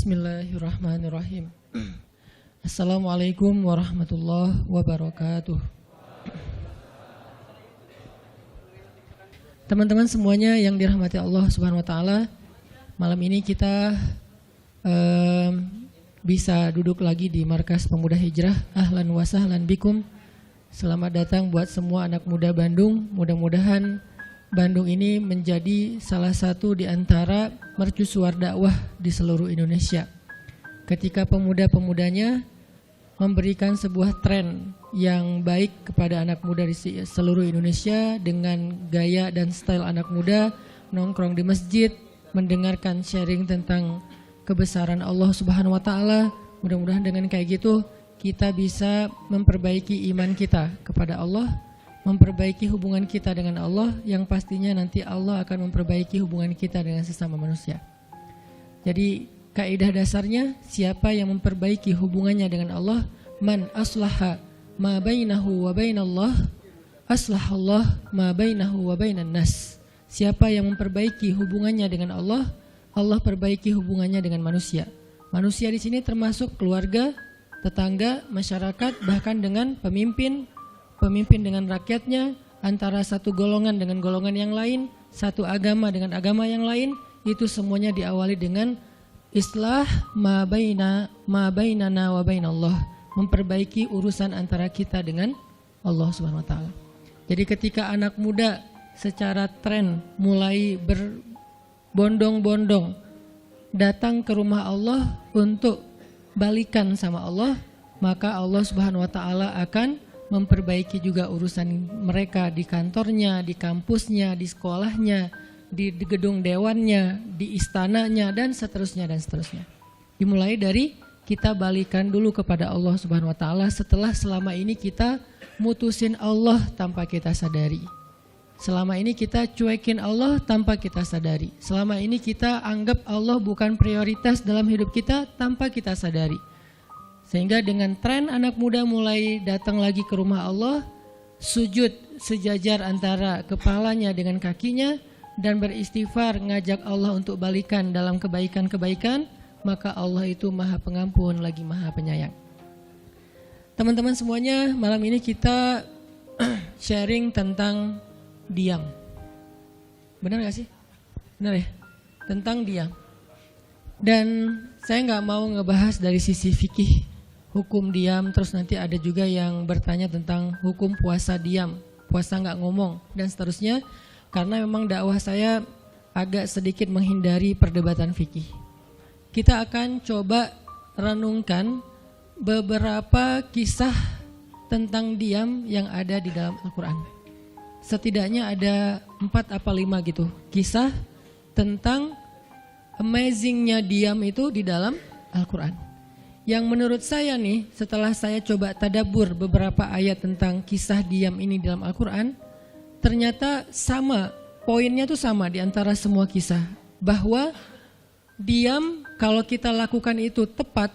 Bismillahirrahmanirrahim. Assalamualaikum warahmatullahi wabarakatuh. Teman-teman semuanya yang dirahmati Allah Subhanahu wa taala, malam ini kita bisa duduk lagi di Markas Pemuda Hijrah. Ahlan wa sahlan bikum. Selamat datang buat semua anak muda Bandung. Mudah-mudahan Bandung ini menjadi salah satu di antara mercusuar dakwah di seluruh Indonesia. Ketika pemuda-pemudanya memberikan sebuah tren yang baik kepada anak muda di seluruh Indonesia dengan gaya dan style anak muda, nongkrong di masjid, mendengarkan sharing tentang kebesaran Allah Subhanahu wa taala. Mudah-mudahan dengan kayak gitu kita bisa memperbaiki iman kita kepada Allah, memperbaiki hubungan kita dengan Allah, yang pastinya nanti Allah akan memperbaiki hubungan kita dengan sesama manusia. Jadi kaidah dasarnya, siapa yang memperbaiki hubungannya dengan Allah, man aslaha ma bainahu wa bainallah aslahallah ma bainahu wa bainan nas. Siapa yang memperbaiki hubungannya dengan Allah, Allah perbaiki hubungannya dengan manusia. Manusia di sini termasuk keluarga, tetangga, masyarakat, bahkan dengan pemimpin dengan rakyatnya, antara satu golongan dengan golongan yang lain, satu agama dengan agama yang lain, itu semuanya diawali dengan islah ma bainana wa bainallah, memperbaiki urusan antara kita dengan Allah Subhanahu wa taala. Jadi ketika anak muda secara tren mulai berbondong-bondong datang ke rumah Allah untuk balikan sama Allah, maka Allah Subhanahu wa taala akan memperbaiki juga urusan mereka di kantornya, di kampusnya, di sekolahnya, di gedung dewannya, di istananya, dan seterusnya dan seterusnya. Dimulai dari kita balikan dulu kepada Allah Subhanahu wa taala setelah selama ini kita mutusin Allah tanpa kita sadari. Selama ini kita cuekin Allah tanpa kita sadari. Selama ini kita anggap Allah bukan prioritas dalam hidup kita tanpa kita sadari. Sehingga dengan tren anak muda mulai datang lagi ke rumah Allah, sujud sejajar antara kepalanya dengan kakinya, dan beristighfar ngajak Allah untuk balikan dalam kebaikan-kebaikan, maka Allah itu Maha Pengampun lagi Maha Penyayang. Teman-teman semuanya, malam ini kita sharing tentang diam. Benar gak sih? Benar ya? Tentang diam. Dan saya gak mau ngebahas dari sisi fikih, hukum diam, terus nanti ada juga yang bertanya tentang hukum puasa diam, puasa nggak ngomong, dan seterusnya. Karena memang dakwah saya agak sedikit menghindari perdebatan fikih. Kita akan coba renungkan beberapa kisah tentang diam yang ada di dalam Al-Quran. Setidaknya ada 4 apa 5 gitu kisah tentang amazingnya diam itu di dalam Al-Quran. Yang menurut saya nih, setelah saya coba tadabbur beberapa ayat tentang kisah diam ini dalam Al-Quran, ternyata sama, poinnya tuh sama di antara semua kisah. Bahwa diam kalau kita lakukan itu tepat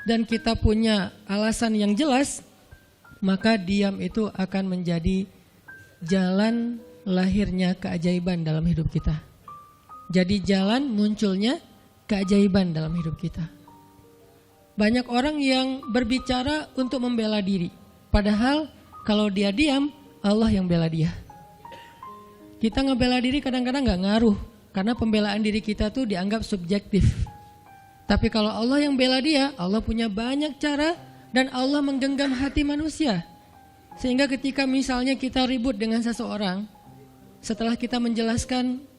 dan kita punya alasan yang jelas, maka diam itu akan menjadi jalan lahirnya keajaiban dalam hidup kita. Jadi jalan munculnya keajaiban dalam hidup kita. Banyak orang yang berbicara untuk membela diri, padahal kalau dia diam, Allah yang bela dia. Kita ngebela diri kadang-kadang gak ngaruh, karena pembelaan diri kita tuh dianggap subjektif. Tapi kalau Allah yang bela dia, Allah punya banyak cara, dan Allah menggenggam hati manusia. Sehingga ketika misalnya kita ribut dengan seseorang, setelah kita menjelaskan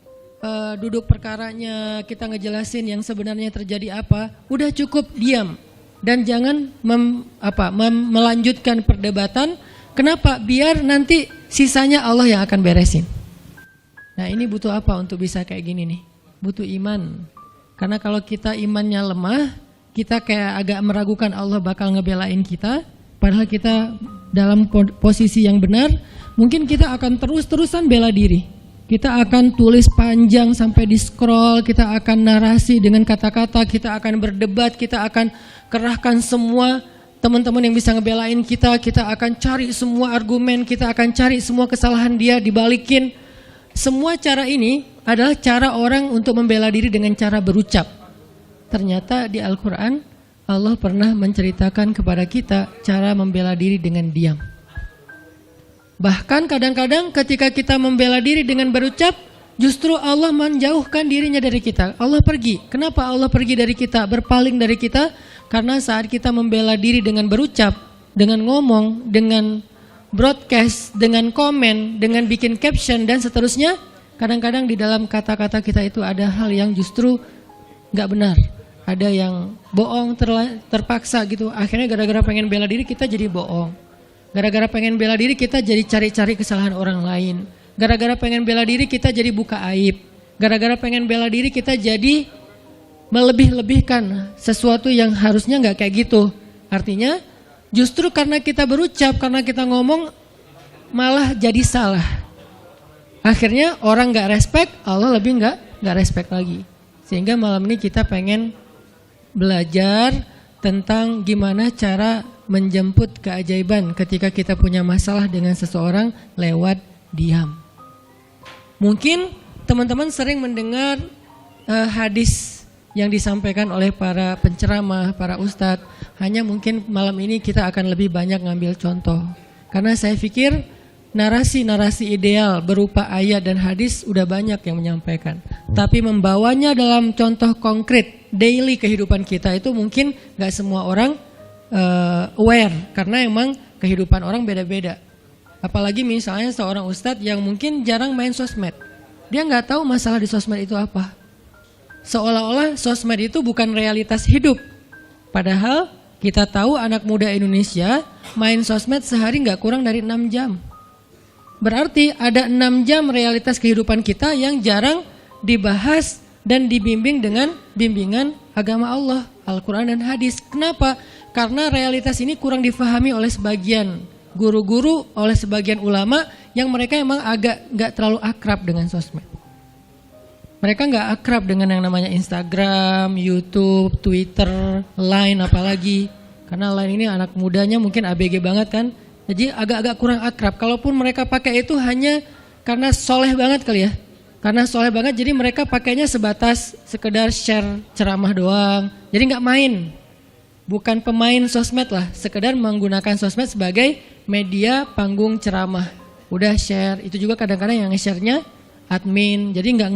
duduk perkaranya, kita ngejelasin yang sebenarnya terjadi apa, udah cukup diam dan jangan melanjutkan perdebatan. Kenapa? Biar nanti sisanya Allah yang akan beresin. Nah, ini butuh apa untuk bisa kayak gini nih? Butuh iman. Karena kalau kita imannya lemah, kita kayak agak meragukan Allah bakal ngebelain kita, padahal kita dalam posisi yang benar, mungkin kita akan terus-terusan bela diri. Kita akan tulis panjang sampai di scroll, kita akan narasi dengan kata-kata, kita akan berdebat, kita akan kerahkan semua teman-teman yang bisa ngebelain kita, kita akan cari semua argumen, kita akan cari semua kesalahan dia dibalikin. Semua cara ini adalah cara orang untuk membela diri dengan cara berucap. ternyata di Al-Quran Allah pernah menceritakan kepada kita cara membela diri dengan diam. Bahkan kadang-kadang ketika kita membela diri dengan berucap, justru Allah menjauhkan dirinya dari kita. Allah pergi. Kenapa Allah pergi dari kita, berpaling dari kita? Karena saat kita membela diri dengan berucap, dengan ngomong, dengan broadcast, dengan komen, dengan bikin caption dan seterusnya, kadang-kadang di dalam kata-kata kita itu ada hal yang justru gak benar. Ada yang bohong terpaksa gitu. Akhirnya gara-gara pengen bela diri kita jadi bohong. Gara-gara pengen bela diri kita jadi cari-cari kesalahan orang lain. Gara-gara pengen bela diri kita jadi buka aib. Gara-gara pengen bela diri kita jadi melebih-lebihkan sesuatu yang harusnya gak kayak gitu. Artinya justru karena kita berucap, karena kita ngomong malah jadi salah. Akhirnya orang gak respect, Allah lebih gak respect lagi. Sehingga malam ini kita pengen belajar tentang gimana cara menjemput keajaiban ketika kita punya masalah dengan seseorang lewat diam. Mungkin teman-teman sering mendengar hadis yang disampaikan oleh para penceramah, para ustadz. Hanya mungkin malam ini kita akan lebih banyak ngambil contoh. Karena saya pikir narasi-narasi ideal berupa ayat dan hadis udah banyak yang menyampaikan. Tapi membawanya dalam contoh konkret daily kehidupan kita itu mungkin gak semua orang aware. Karena emang kehidupan orang beda-beda. Apalagi misalnya seorang ustadz yang mungkin jarang main sosmed. Dia gak tahu masalah di sosmed itu apa. Seolah-olah sosmed itu bukan realitas hidup. Padahal kita tahu anak muda Indonesia main sosmed sehari gak kurang dari 6 jam. Berarti ada 6 jam realitas kehidupan kita yang jarang dibahas dan dibimbing dengan bimbingan agama Allah, Al-Quran dan hadis. Kenapa? Karena realitas ini kurang difahami oleh sebagian guru-guru, oleh sebagian ulama yang mereka emang agak gak terlalu akrab dengan sosmed. Mereka gak akrab dengan yang namanya Instagram, YouTube, Twitter, Line apalagi. Karena Line ini anak mudanya mungkin ABG banget kan. Jadi agak-agak kurang akrab. Kalaupun mereka pakai itu hanya karena soleh banget kali ya. Karena soleh banget jadi mereka pakainya sebatas sekedar share ceramah doang. Jadi gak main. Bukan pemain sosmed lah. Sekedar menggunakan sosmed sebagai media panggung ceramah. Udah share. Itu juga kadang-kadang yang nge-share-nya admin. Jadi gak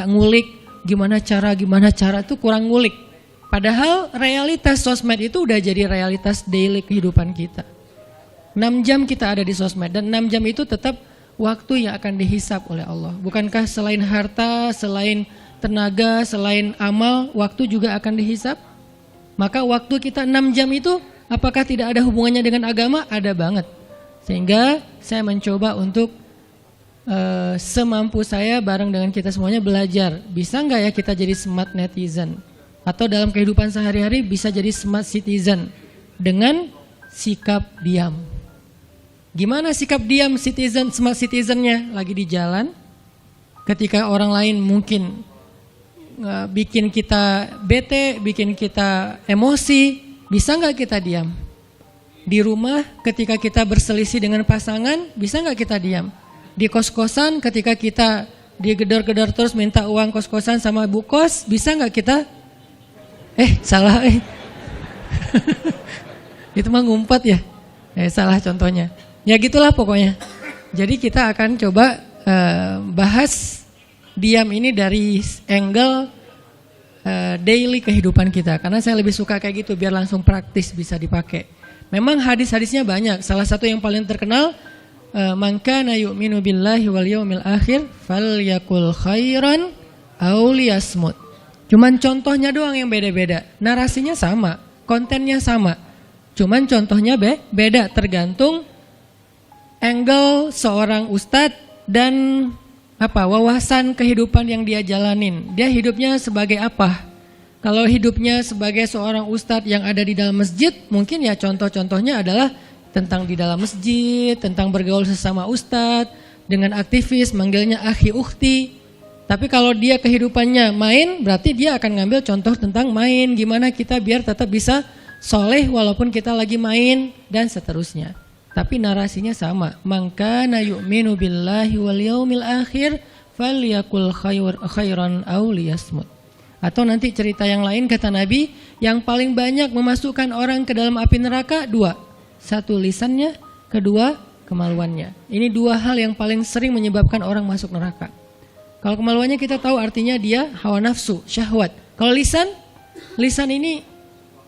ngulik gimana cara itu kurang ngulik. Padahal realitas sosmed itu udah jadi realitas daily kehidupan kita. 6 jam kita ada di sosmed dan 6 jam itu tetap waktu yang akan dihisap oleh Allah. Bukankah selain harta, selain tenaga, selain amal, waktu juga akan dihisap? Maka waktu kita 6 jam itu apakah tidak ada hubungannya dengan agama? Ada banget. Sehingga saya mencoba untuk semampu saya bareng dengan kita semuanya belajar. Bisa nggak ya kita jadi smart netizen? Atau dalam kehidupan sehari-hari bisa jadi smart citizen dengan sikap diam. Gimana sikap diam citizen, smart citizennya? Lagi di jalan, ketika orang lain mungkin bikin kita bete, bikin kita emosi, bisa nggak kita diam? Di rumah ketika kita berselisih dengan pasangan, bisa nggak kita diam? Di kos-kosan ketika kita digedor-gedor terus minta uang kos-kosan sama bu kos, bisa nggak kita? Salah. Itu mah ngumpet ya? Salah contohnya. Ya gitulah pokoknya. Jadi kita akan coba bahas diam ini dari angle daily kehidupan kita. Karena saya lebih suka kayak gitu biar langsung praktis bisa dipakai. Memang hadis-hadisnya banyak. Salah satu yang paling terkenal, man kana yu'minu billahi wal yaumil akhir falyakul khairan aw liyasmut. Cuman contohnya doang yang beda-beda. Narasinya sama, kontennya sama. Cuman contohnya beda tergantung angle seorang ustadz dan wawasan kehidupan yang dia jalanin. Dia hidupnya sebagai apa? Kalau hidupnya sebagai seorang ustadz yang ada di dalam masjid, mungkin ya contoh-contohnya adalah tentang di dalam masjid, tentang bergaul sesama ustadz, dengan aktivis, manggilnya akhi ukhti. Tapi kalau dia kehidupannya main, berarti dia akan ngambil contoh tentang main. Gimana kita biar tetap bisa soleh walaupun kita lagi main dan seterusnya. Tapi narasinya sama. Man kana yu'minu billahi wal yaumil akhir falyakul khairan aw liyasmut. Atau nanti cerita yang lain kata Nabi, yang paling banyak memasukkan orang ke dalam api neraka 2. 1 lisannya, 2 kemaluannya. Ini 2 hal yang paling sering menyebabkan orang masuk neraka. Kalau kemaluannya kita tahu artinya dia hawa nafsu, syahwat. Kalau lisan ini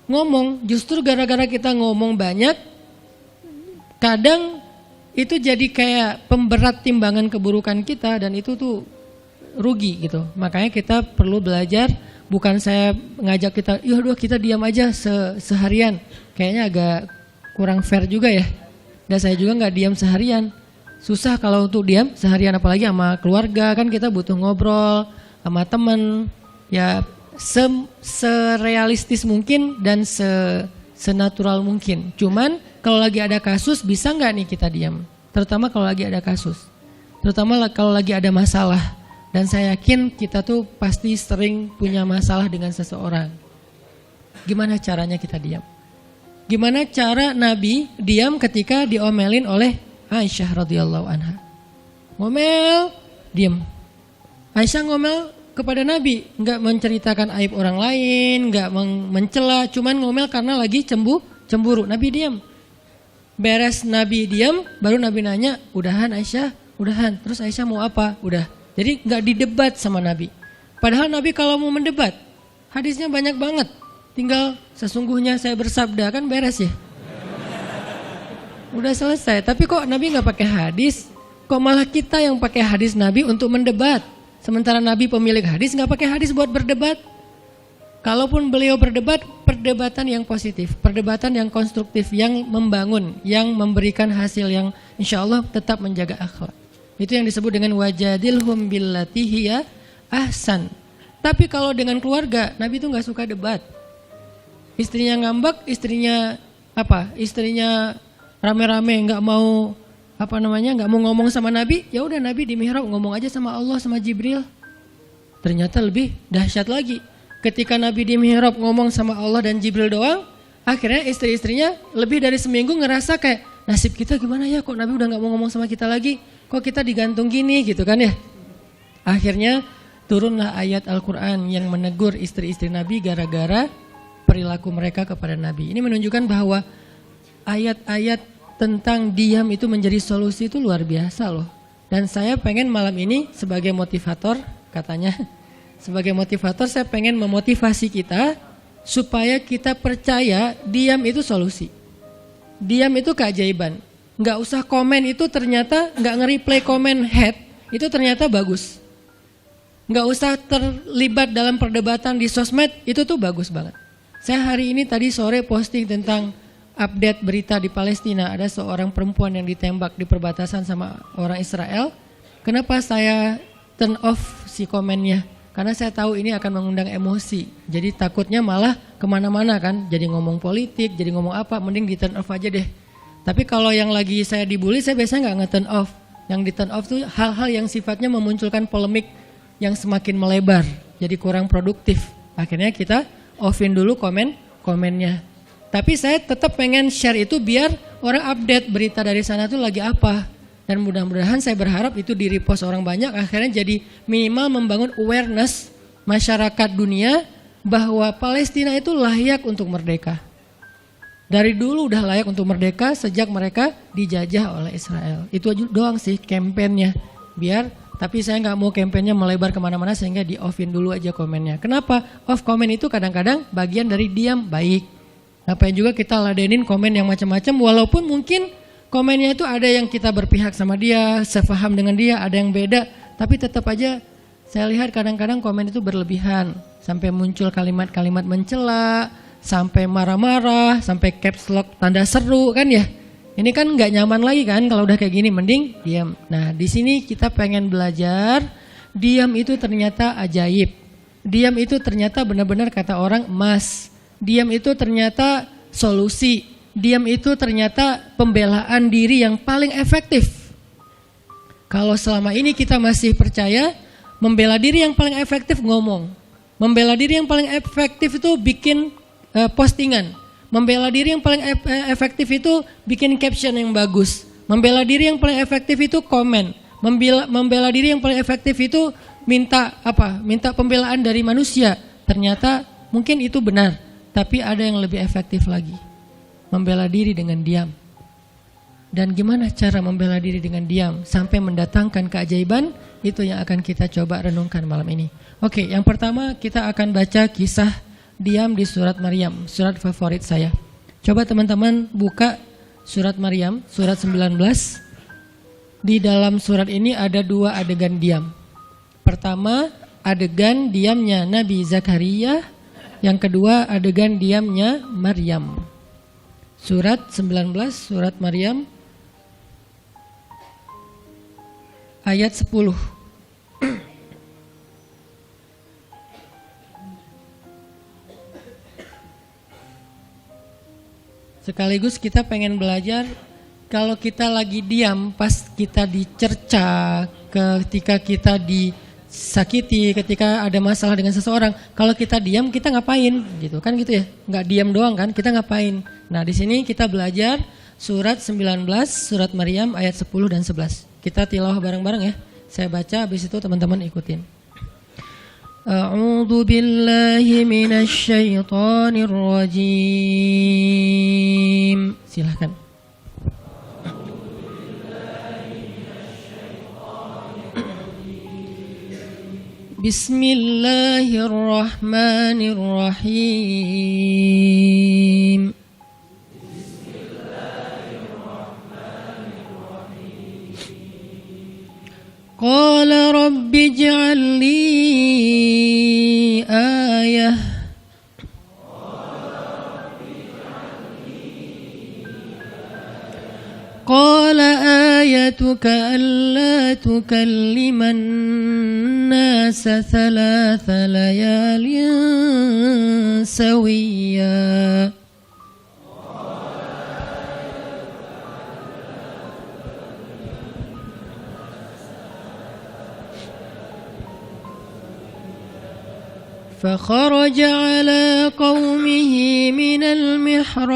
ngomong, justru gara-gara kita ngomong banyak, kadang itu jadi kayak pemberat timbangan keburukan kita dan itu tuh rugi gitu. Makanya kita perlu belajar, bukan saya ngajak kita, yaudah kita diam aja seharian. Kayaknya agak kurang fair juga ya. Dan saya juga nggak diam seharian. Susah kalau untuk diam seharian, apalagi sama keluarga, kan kita butuh ngobrol sama teman. Ya serealistis mungkin dan senatural mungkin. Cuman kalau lagi ada kasus bisa nggak nih kita diam? Terutama kalau lagi ada kasus. Terutama kalau lagi ada masalah. Dan saya yakin kita tuh pasti sering punya masalah dengan seseorang. Gimana caranya kita diam? Gimana cara Nabi diam ketika diomelin oleh Aisyah radhiyallahu anha? Ngomel, diam. Aisyah ngomel kepada Nabi, nggak menceritakan aib orang lain, nggak mencela, cuman ngomel karena lagi cemburu. Nabi diam. Beres Nabi diam, baru Nabi nanya, udahan Aisyah? Udahan. Terus Aisyah mau apa? Udah. Jadi nggak didebat sama Nabi. Padahal Nabi kalau mau mendebat, hadisnya banyak banget. Tinggal sesungguhnya saya bersabda, kan beres ya. Udah selesai. Tapi kok Nabi nggak pakai hadis? Kok malah kita yang pakai hadis Nabi untuk mendebat? Sementara Nabi pemilik hadis nggak pakai hadis buat berdebat. Kalaupun beliau berdebat, perdebatan yang positif, perdebatan yang konstruktif, yang membangun, yang memberikan hasil yang insya Allah tetap menjaga akhlak. Itu yang disebut dengan wajadilhum billati hiya ahsan. Tapi kalau dengan keluarga, Nabi itu nggak suka debat. Istrinya ngambek, istrinya rame-rame nggak mau nggak mau ngomong sama Nabi. Ya udah Nabi di mihrab ngomong aja sama Allah sama Jibril. Ternyata lebih dahsyat lagi. Ketika Nabi di mihrab ngomong sama Allah dan Jibril doang, akhirnya istri-istrinya lebih dari seminggu ngerasa kayak nasib kita gimana ya, kok Nabi udah nggak mau ngomong sama kita lagi. Kok kita digantung gini gitu kan ya. Akhirnya turunlah ayat Al-Quran yang menegur istri-istri Nabi gara-gara perilaku mereka kepada Nabi. Ini menunjukkan bahwa ayat-ayat tentang diam itu menjadi solusi itu luar biasa loh. Dan saya pengen malam ini sebagai motivator, katanya sebagai motivator saya pengen memotivasi kita supaya kita percaya diam itu solusi. Diam itu keajaiban. Nggak usah komen itu ternyata, nggak nge-reply komen head, itu ternyata bagus. Nggak usah terlibat dalam perdebatan di sosmed, itu tuh bagus banget. Saya hari ini tadi sore posting tentang update berita di Palestina. Ada seorang perempuan yang ditembak di perbatasan sama orang Israel. Kenapa saya turn off si komennya? Karena saya tahu ini akan mengundang emosi. Jadi takutnya malah kemana-mana kan. Jadi ngomong politik, jadi ngomong apa, mending di turn off aja deh. Tapi kalau yang lagi saya dibully, saya biasanya nggak nge-turn off. Yang di turn off tuh hal-hal yang sifatnya memunculkan polemik yang semakin melebar, jadi kurang produktif. Akhirnya kita offin dulu komennya. Tapi saya tetap pengen share itu biar orang update berita dari sana tuh lagi apa. Dan mudah-mudahan saya berharap itu di-repost orang banyak, akhirnya jadi minimal membangun awareness masyarakat dunia bahwa Palestina itu layak untuk merdeka. Dari dulu udah layak untuk merdeka sejak mereka dijajah oleh Israel. Itu aja doang sih kampanyenya. Tapi saya nggak mau kampanyenya melebar kemana-mana sehingga di-offin dulu aja komennya. Kenapa? Off komen itu kadang-kadang bagian dari diam baik. Ngapain juga kita ladenin komen yang macam-macam, walaupun mungkin komennya itu ada yang kita berpihak sama dia, sepaham dengan dia, ada yang beda. Tapi tetap aja saya lihat kadang-kadang komen itu berlebihan. Sampai muncul kalimat-kalimat mencela, sampai marah-marah, sampai caps lock tanda seru kan ya. Ini kan nggak nyaman lagi kan kalau udah kayak gini, mending diam. Nah di sini kita pengen belajar diam itu ternyata ajaib. Diam itu ternyata benar-benar kata orang emas. Diam itu ternyata solusi. Diam itu ternyata pembelaan diri yang paling efektif. Kalau selama ini kita masih percaya membela diri yang paling efektif ngomong. Membela diri yang paling efektif itu bikin postingan. Membela diri yang paling efektif itu bikin caption yang bagus. Membela diri yang paling efektif itu komen. Membela diri yang paling efektif itu minta pembelaan dari manusia. Ternyata mungkin itu benar, tapi ada yang lebih efektif lagi. Membela diri dengan diam. Dan gimana cara membela diri dengan diam sampai mendatangkan keajaiban, itu yang akan kita coba renungkan malam ini. Oke, yang pertama kita akan baca kisah diam di surat Maryam, surat favorit saya. Coba teman-teman buka surat Maryam, surat 19. Di dalam surat ini ada 2 adegan diam. Pertama, adegan diamnya Nabi Zakaria. Yang kedua, adegan diamnya Maryam. Surat 19, surat Maryam, ayat 10. Sekaligus kita pengen belajar kalau kita lagi diam pas kita dicerca, ketika kita disakiti, ketika ada masalah dengan seseorang, kalau kita diam kita ngapain gitu kan gitu ya? Nggak diam doang kan, kita ngapain? Nah, di sini kita belajar surat 19, surat Maryam ayat 10 dan 11. Kita tilawah bareng-bareng ya. Saya baca, habis itu teman-teman ikutin. A'udzu billahi minasy syaithanir rajim. Silakan. Bismillahirrahmanirrahim. Qala rabbi ij'al li ayah. Qala ayatuka alla tukalliman nasa thalatha layalin sawiyya. فخرج على قومه من المحراب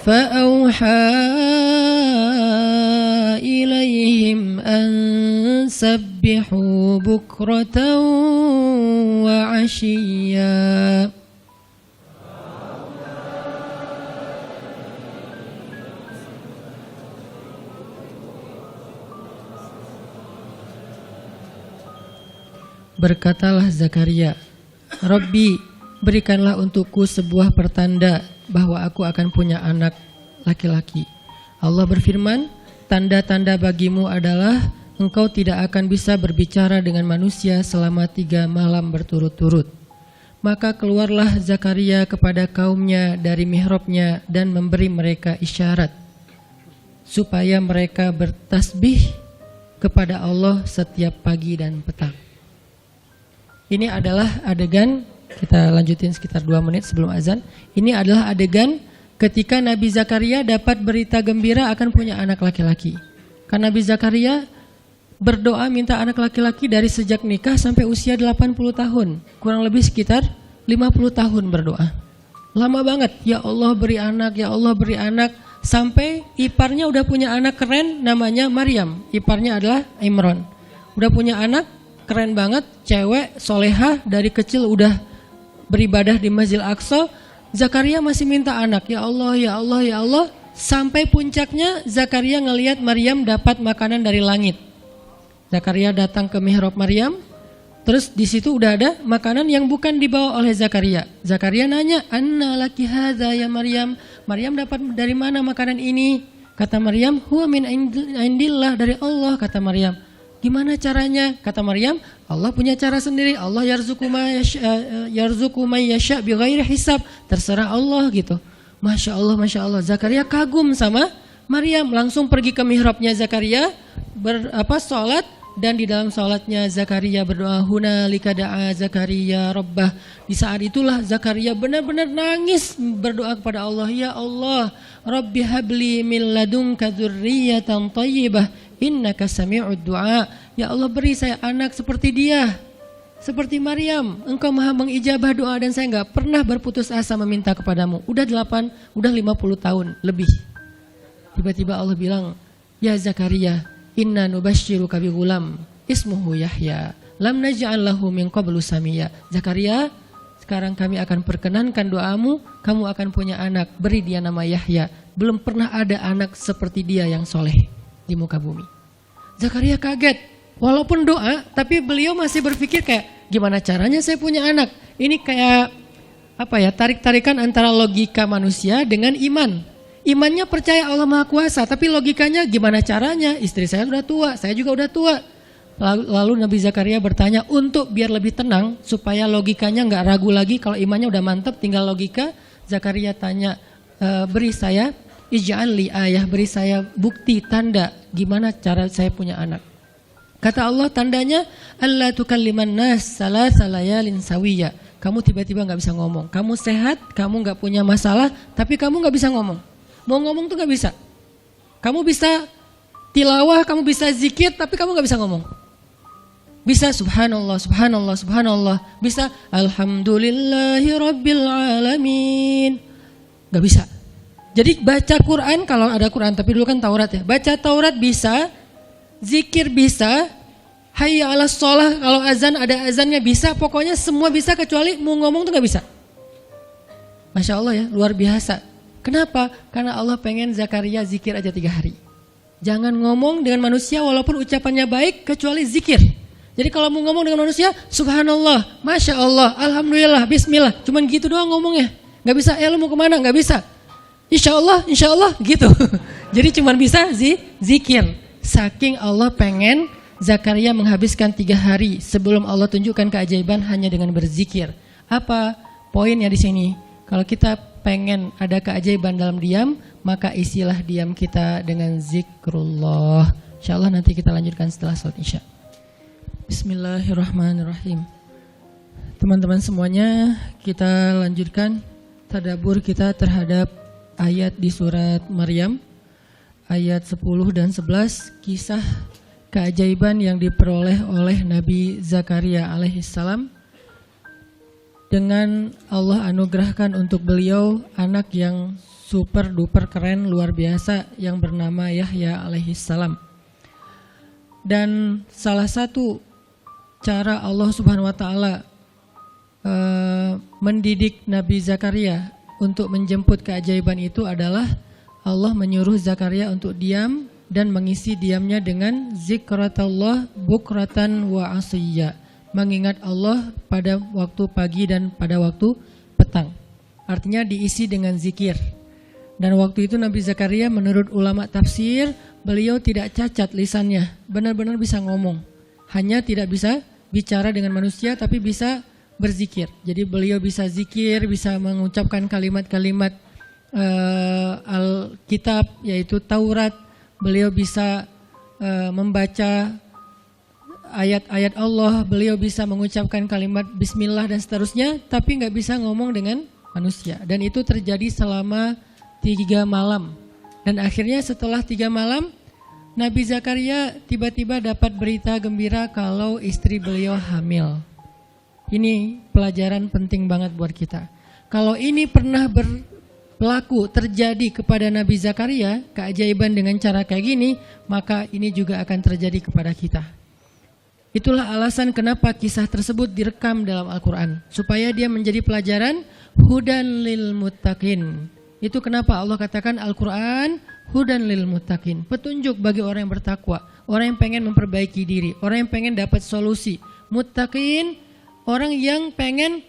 فأوحى إليهم أن سبحوا بكرة وعشيا. Berkatalah Zakaria, Rabbi, berikanlah untukku sebuah pertanda bahwa aku akan punya anak laki-laki. Allah berfirman, tanda-tanda bagimu adalah engkau tidak akan bisa berbicara dengan manusia selama 3 malam berturut-turut. Maka keluarlah Zakaria kepada kaumnya dari mihrabnya dan memberi mereka isyarat, supaya mereka bertasbih kepada Allah setiap pagi dan petang. Ini adalah adegan, kita lanjutin sekitar 2 menit sebelum azan. Ini adalah adegan ketika Nabi Zakaria dapat berita gembira akan punya anak laki-laki. Karena Nabi Zakaria berdoa minta anak laki-laki dari sejak nikah sampai usia 80 tahun. Kurang lebih sekitar 50 tahun berdoa. Lama banget, ya Allah beri anak, ya Allah beri anak. Sampai iparnya udah punya anak keren namanya Maryam. Iparnya adalah Imran. Udah punya anak keren banget, cewek, solehah, dari kecil udah beribadah di Masjidil Aqsa. Zakaria masih minta anak, ya Allah, ya Allah, ya Allah. Sampai puncaknya Zakaria ngelihat Maryam dapat makanan dari langit. Zakaria datang ke mihrab Maryam, terus di situ udah ada makanan yang bukan dibawa oleh Zakaria. Zakaria nanya, anna laki hadza ya Maryam. Maryam dapat dari mana makanan ini? Kata Maryam, huwa min indillah, dari Allah, kata Maryam. Gimana caranya? Kata Maryam, Allah punya cara sendiri. Allah yarzuqu may yasha bighairi hisab. Terserah Allah gitu. Masya Allah, Masya Allah. Zakaria kagum sama Maryam. Langsung pergi ke mihrabnya Zakaria, sholat. Dan di dalam sholatnya Zakaria berdoa, hunalika da'a Zakaria rabbah. Di saat itulah Zakaria benar-benar nangis berdoa kepada Allah, ya Allah, Rabbi habli min ladunka dzurriyyatan thayyibah innaka sami'ud du'a. Ya Allah, beri saya anak seperti dia, seperti Maryam. Engkau maha mengijabah doa dan saya enggak pernah berputus asa meminta kepadamu. Udah 50 tahun lebih. Tiba-tiba Allah bilang, "Ya Zakaria, inna nubasyiruka bi ghulam ismuhu Yahya, lam naj'al lahu min qablu samia." Zakaria, sekarang kami akan perkenankan doamu, kamu akan punya anak, beri dia nama Yahya. Belum pernah ada anak seperti dia yang soleh di muka bumi. Zakaria kaget, walaupun doa, tapi beliau masih berpikir kayak, gimana caranya saya punya anak? Ini kayak tarik-tarikan antara logika manusia dengan iman. Imannya percaya Allah Maha Kuasa, tapi logikanya gimana caranya? Istri saya sudah tua, saya juga udah tua. Lalu Nabi Zakaria bertanya untuk biar lebih tenang, supaya logikanya nggak ragu lagi. Kalau imannya udah mantap, tinggal logika. Zakaria tanya, beri saya ij'al li ayah, beri saya bukti tanda gimana cara saya punya anak. Kata Allah, tandanya alla tukalliman nas salasa layalin sawiya. Kamu tiba-tiba nggak bisa ngomong. Kamu sehat, kamu nggak punya masalah, tapi kamu nggak bisa ngomong. Mau ngomong tuh nggak bisa. Kamu bisa tilawah, kamu bisa zikir, tapi kamu nggak bisa ngomong. Bisa subhanallah, subhanallah, subhanallah. Bisa alhamdulillahi rabbil alamin. Nggak bisa. Jadi baca Quran, kalau ada Quran, tapi dulu kan Taurat ya. Baca Taurat bisa, zikir bisa, hayya ala sholah, kalau azan ada azannya bisa. Pokoknya semua bisa kecuali mau ngomong tuh nggak bisa. Masya Allah ya, luar biasa. Kenapa? Karena Allah pengen Zakaria zikir aja 3 hari. Jangan ngomong dengan manusia walaupun ucapannya baik kecuali zikir. Jadi kalau mau ngomong dengan manusia, subhanallah, masya Allah, alhamdulillah, bismillah. Cuman gitu doang ngomongnya. Gak bisa, lu mau kemana? Gak bisa. Insya Allah, gitu. Jadi cuman bisa zikir. Saking Allah pengen Zakaria menghabiskan 3 hari sebelum Allah tunjukkan keajaiban hanya dengan berzikir. Apa poinnya di sini? Kalau kita pengen ada keajaiban dalam diam, maka isilah diam kita dengan zikrullah. InsyaAllah nanti kita lanjutkan setelah salat isya. Bismillahirrahmanirrahim. Teman-teman semuanya, kita lanjutkan tadabbur kita terhadap ayat di surat Maryam, ayat 10 dan 11, kisah keajaiban yang diperoleh oleh Nabi Zakaria alaihissalam. Dengan Allah anugerahkan untuk beliau anak yang super duper keren luar biasa yang bernama Yahya alaihissalam. Dan salah satu cara Allah Subhanahu wa taala mendidik Nabi Zakaria untuk menjemput keajaiban itu adalah Allah menyuruh Zakaria untuk diam dan mengisi diamnya dengan zikratullah bukratan wa asiyya. Mengingat Allah pada waktu pagi dan pada waktu petang. Artinya diisi dengan zikir. Dan waktu itu Nabi Zakaria menurut ulama tafsir, beliau tidak cacat lisannya, benar-benar bisa ngomong. Hanya tidak bisa bicara dengan manusia tapi bisa berzikir. Jadi beliau bisa zikir, bisa mengucapkan kalimat-kalimat Alkitab yaitu Taurat. Beliau bisa membaca ayat-ayat Allah, beliau bisa mengucapkan kalimat bismillah dan seterusnya, tapi nggak bisa ngomong dengan manusia. Dan itu terjadi selama 3 malam. Dan akhirnya setelah 3 malam, Nabi Zakaria tiba-tiba dapat berita gembira kalau istri beliau hamil. Ini pelajaran penting banget buat kita. Kalau ini pernah berlaku terjadi kepada Nabi Zakaria, keajaiban dengan cara kayak gini, maka ini juga akan terjadi kepada kita. Itulah alasan kenapa kisah tersebut direkam dalam Al-Quran. Supaya dia menjadi pelajaran hudan lil muttaqin. Itu kenapa Allah katakan Al-Quran hudan lil muttaqin. Petunjuk bagi orang yang bertakwa. Orang yang pengen memperbaiki diri. Orang yang pengen dapat solusi. Muttaqin, orang yang pengen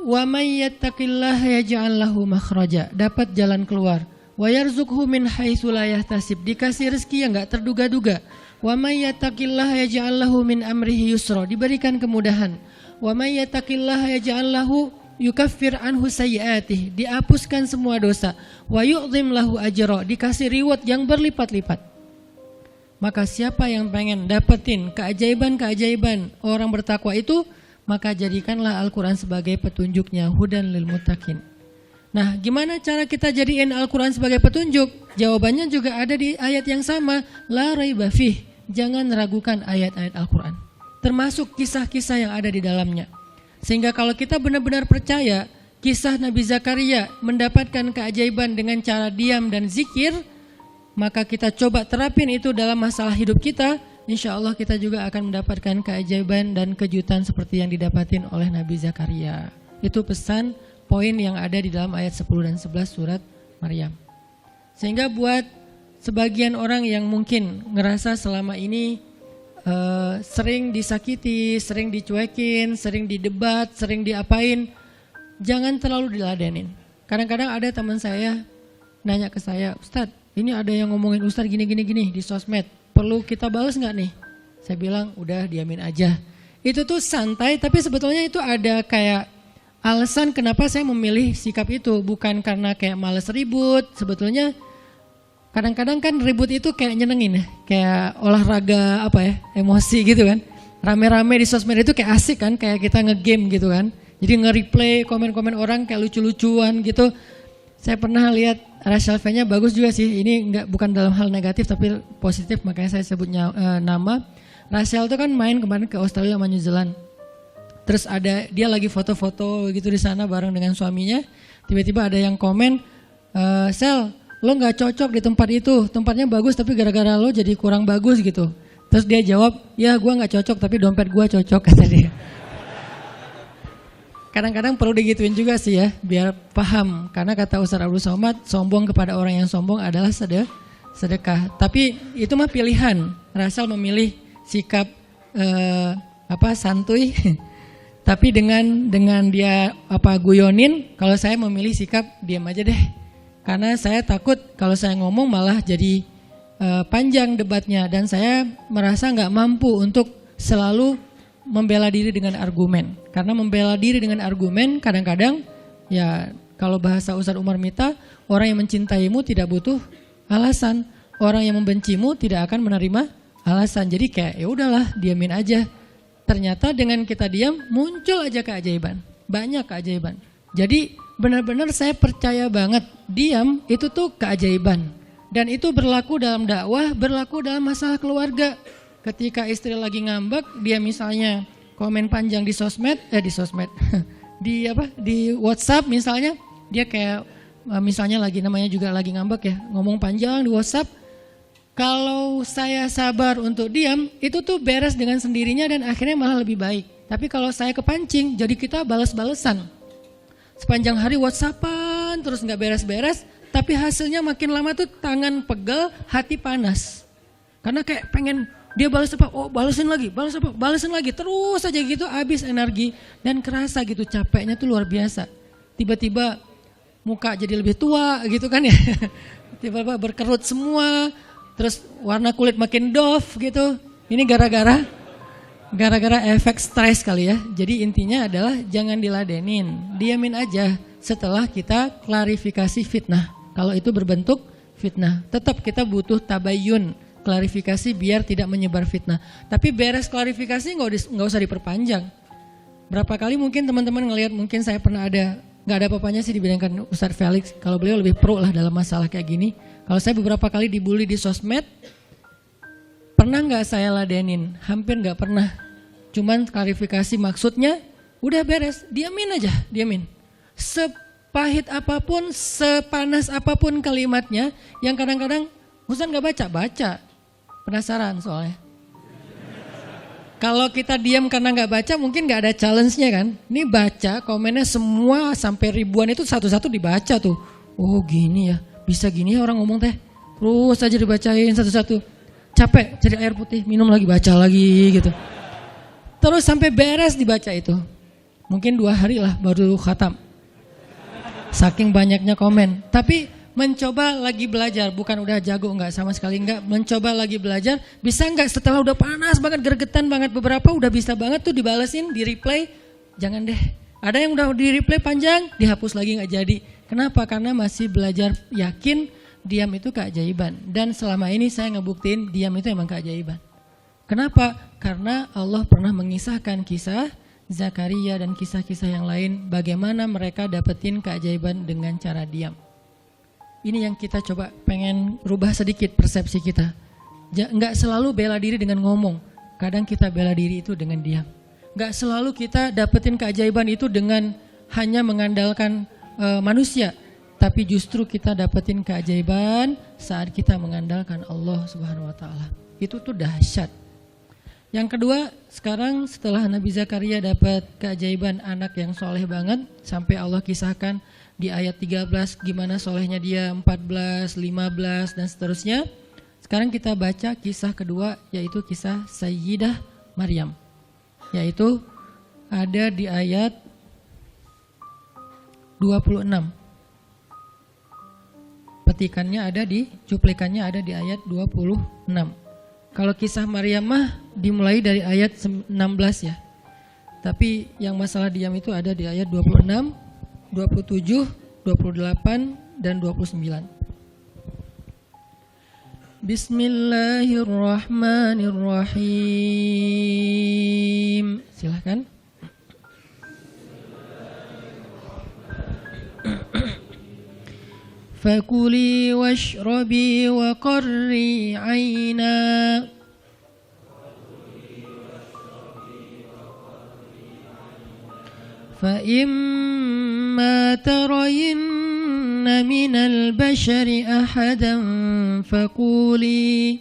wa may yattaqillaha yaj'al lahu makhraja. Dapat jalan keluar. Wa yarzuqhu min haitsu la yahtasib. Dikasih rezeki yang enggak terduga-duga. Wa may yattaqillaha yaj'al lahu min amrihi yusra, diberikan kemudahan. Wa may yattaqillaha yaj'al lahu yukaffir anhu sayyi'atih, dihapuskan semua dosa. Wa yu'dhim lahu ajra, dikasih reward yang berlipat-lipat. Maka siapa yang pengen dapetin keajaiban-keajaiban orang bertakwa itu, maka jadikanlah Al-Quran sebagai petunjuknya, hudan lil muttaqin. Nah, gimana cara kita jadiin Al-Quran sebagai petunjuk? Jawabannya juga ada di ayat yang sama, la raiba fih. Jangan ragukan ayat-ayat Al-Quran, termasuk kisah-kisah yang ada di dalamnya. Sehingga kalau kita benar-benar percaya kisah Nabi Zakaria mendapatkan keajaiban dengan cara diam dan zikir, maka kita coba terapin itu dalam masalah hidup kita, insya Allah kita juga akan mendapatkan keajaiban dan kejutan seperti yang didapatin oleh Nabi Zakaria. Itu pesan poin yang ada di dalam ayat 10 dan 11 surat Maryam. Sehingga buat sebagian orang yang mungkin ngerasa selama ini sering disakiti, sering dicuekin, sering didebat, sering diapain, jangan terlalu diladenin. Kadang-kadang ada teman saya nanya ke saya, Ustadz, ini ada yang ngomongin Ustadz gini di sosmed, perlu kita balas nggak nih? Saya bilang udah diamin aja. Itu tuh santai, tapi sebetulnya itu ada kayak alasan kenapa saya memilih sikap itu. Bukan karena kayak males ribut, sebetulnya kadang-kadang kan ribut itu kayak nyenengin ya, kayak olahraga emosi gitu kan. Rame-rame di sosmed itu kayak asik kan, kayak kita nge-game gitu kan. Jadi nge-replay komen-komen orang kayak lucu-lucuan gitu. Saya pernah lihat racial fan-nya bagus juga sih. Ini bukan dalam hal negatif tapi positif, makanya saya sebutnya nama. Rachel itu kan main kemarin ke Australia sama New Zealand. Terus dia lagi foto-foto gitu di sana bareng dengan suaminya. Tiba-tiba ada yang komen, Sel, lo nggak cocok di tempat itu. Tempatnya bagus tapi gara-gara lo jadi kurang bagus gitu. Terus dia jawab, ya gue nggak cocok tapi dompet gue cocok, kata dia. Kadang-kadang perlu digituin juga sih ya, biar paham. Karena kata Ustaz Abdul Somad, sombong kepada orang yang sombong adalah sedekah. Tapi itu mah pilihan. Rachel memilih sikap santuy. Tapi dengan dia guyonin, kalau saya memilih sikap diam aja deh. Karena saya takut kalau saya ngomong malah jadi panjang debatnya. Dan saya merasa nggak mampu untuk selalu membela diri dengan argumen. Karena membela diri dengan argumen kadang-kadang ya kalau bahasa Ustaz Umar Mita, orang yang mencintaimu tidak butuh alasan, orang yang membencimu tidak akan menerima alasan. Jadi kayak ya udahlah, diamin aja. Ternyata dengan kita diam muncul aja keajaiban, banyak keajaiban. Jadi benar-benar saya percaya banget diam itu tuh keajaiban. Dan itu berlaku dalam dakwah, berlaku dalam masalah keluarga. Ketika istri lagi ngambek, dia misalnya komen panjang di sosmed, di WhatsApp misalnya, dia kayak misalnya namanya juga lagi ngambek ya, ngomong panjang di WhatsApp. Kalau saya sabar untuk diam, itu tuh beres dengan sendirinya dan akhirnya malah lebih baik. Tapi kalau saya kepancing, jadi kita balas-balesan. Sepanjang hari WhatsAppan, terus nggak beres-beres, tapi hasilnya makin lama tuh tangan pegel, hati panas. Karena kayak pengen dia balas apa, oh balesin lagi, balas apa, balesin lagi, terus aja gitu habis energi dan kerasa gitu capeknya tuh luar biasa. Tiba-tiba muka jadi lebih tua gitu kan ya, tiba-tiba berkerut semua, terus warna kulit makin doff gitu. Ini gara-gara efek stres kali ya. Jadi intinya adalah jangan diladenin, diamin aja setelah kita klarifikasi fitnah. Kalau itu berbentuk fitnah, tetap kita butuh tabayun, klarifikasi biar tidak menyebar fitnah. Tapi beres klarifikasi nggak usah diperpanjang. Berapa kali mungkin teman-teman ngelihat, mungkin saya pernah nggak ada apa-apanya sih dibandingkan Ustadz Felix. Kalau beliau lebih pro lah dalam masalah kayak gini. Kalau saya beberapa kali dibully di sosmed, pernah nggak saya ladenin? Hampir nggak pernah. Cuman klarifikasi maksudnya, udah beres, diamin aja, diamin. Sepahit apapun, sepanas apapun kalimatnya, yang kadang-kadang Ustadz nggak baca. Penasaran soalnya. Kalau kita diam karena nggak baca mungkin nggak ada challenge-nya kan. Ini baca komennya semua sampai ribuan itu satu-satu dibaca tuh. Oh gini ya, bisa gini ya orang ngomong teh. Terus aja dibacain satu-satu. Capek cari air putih, minum lagi, baca lagi gitu. Terus sampai beres dibaca itu. Mungkin 2 hari lah baru khatam. Saking banyaknya komen. Tapi mencoba lagi belajar, bukan udah jago, enggak, sama sekali enggak. Mencoba lagi belajar, bisa enggak setelah udah panas banget, gergetan banget beberapa, udah bisa banget tuh dibalesin, di replay. Jangan deh, ada yang udah di replay panjang, dihapus lagi enggak jadi. Kenapa? Karena masih belajar yakin diam itu keajaiban. Dan selama ini saya ngebuktiin diam itu emang keajaiban. Kenapa? Karena Allah pernah mengisahkan kisah Zakaria dan kisah-kisah yang lain, bagaimana mereka dapetin keajaiban dengan cara diam. Ini yang kita coba pengen rubah sedikit persepsi kita. Enggak selalu bela diri dengan ngomong. Kadang kita bela diri itu dengan diam. Enggak selalu kita dapetin keajaiban itu dengan hanya mengandalkan manusia. tapi justru kita dapetin keajaiban saat kita mengandalkan Allah Subhanahu wa taala. Itu tuh dahsyat. Yang kedua, sekarang setelah Nabi Zakaria dapat keajaiban anak yang soleh banget, sampai Allah kisahkan di ayat 13 gimana solehnya dia, 14, 15 dan seterusnya. Sekarang kita baca kisah kedua, yaitu kisah Sayyidah Maryam, yaitu ada di ayat 26. Petikannya ada di, cuplikannya ada di ayat 26. Kalau kisah Maryam mah dimulai dari ayat 16 ya. Tapi yang masalah diam itu ada di ayat 26, 27, 28 dan 29. Bismillahirrahmanirrahim. Silahkan. فكلي واشربي وقري عينا فإما ترين من البشر أحدا فقولي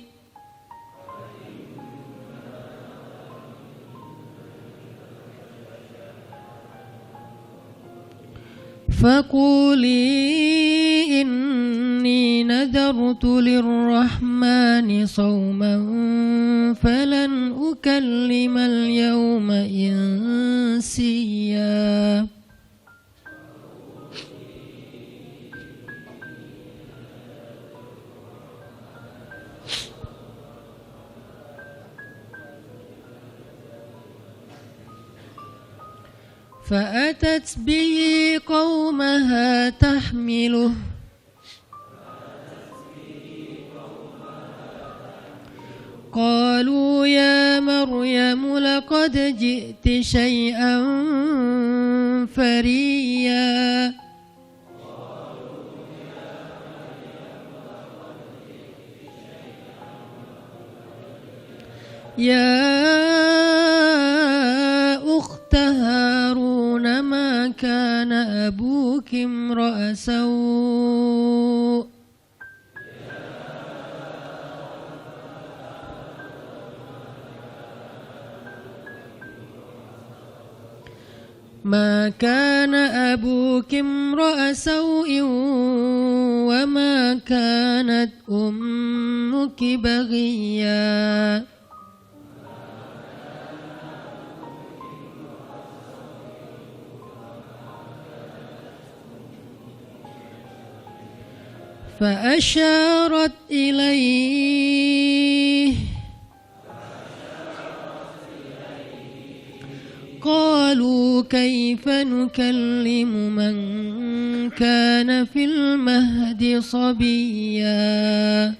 إني نذرت للرحمن صوما فلن أكلم اليوم إنسيا فأتت به قومها تحمله قالوا يا مريم لقد جئت شيئا فريا يا أخت هارون ما كان أبوك امرأ سوء ما كان أبوك امرأ سوء وما كانت أمك بغيا فأشارت إليه قالوا كيف نكلم من كان في المهد صبيا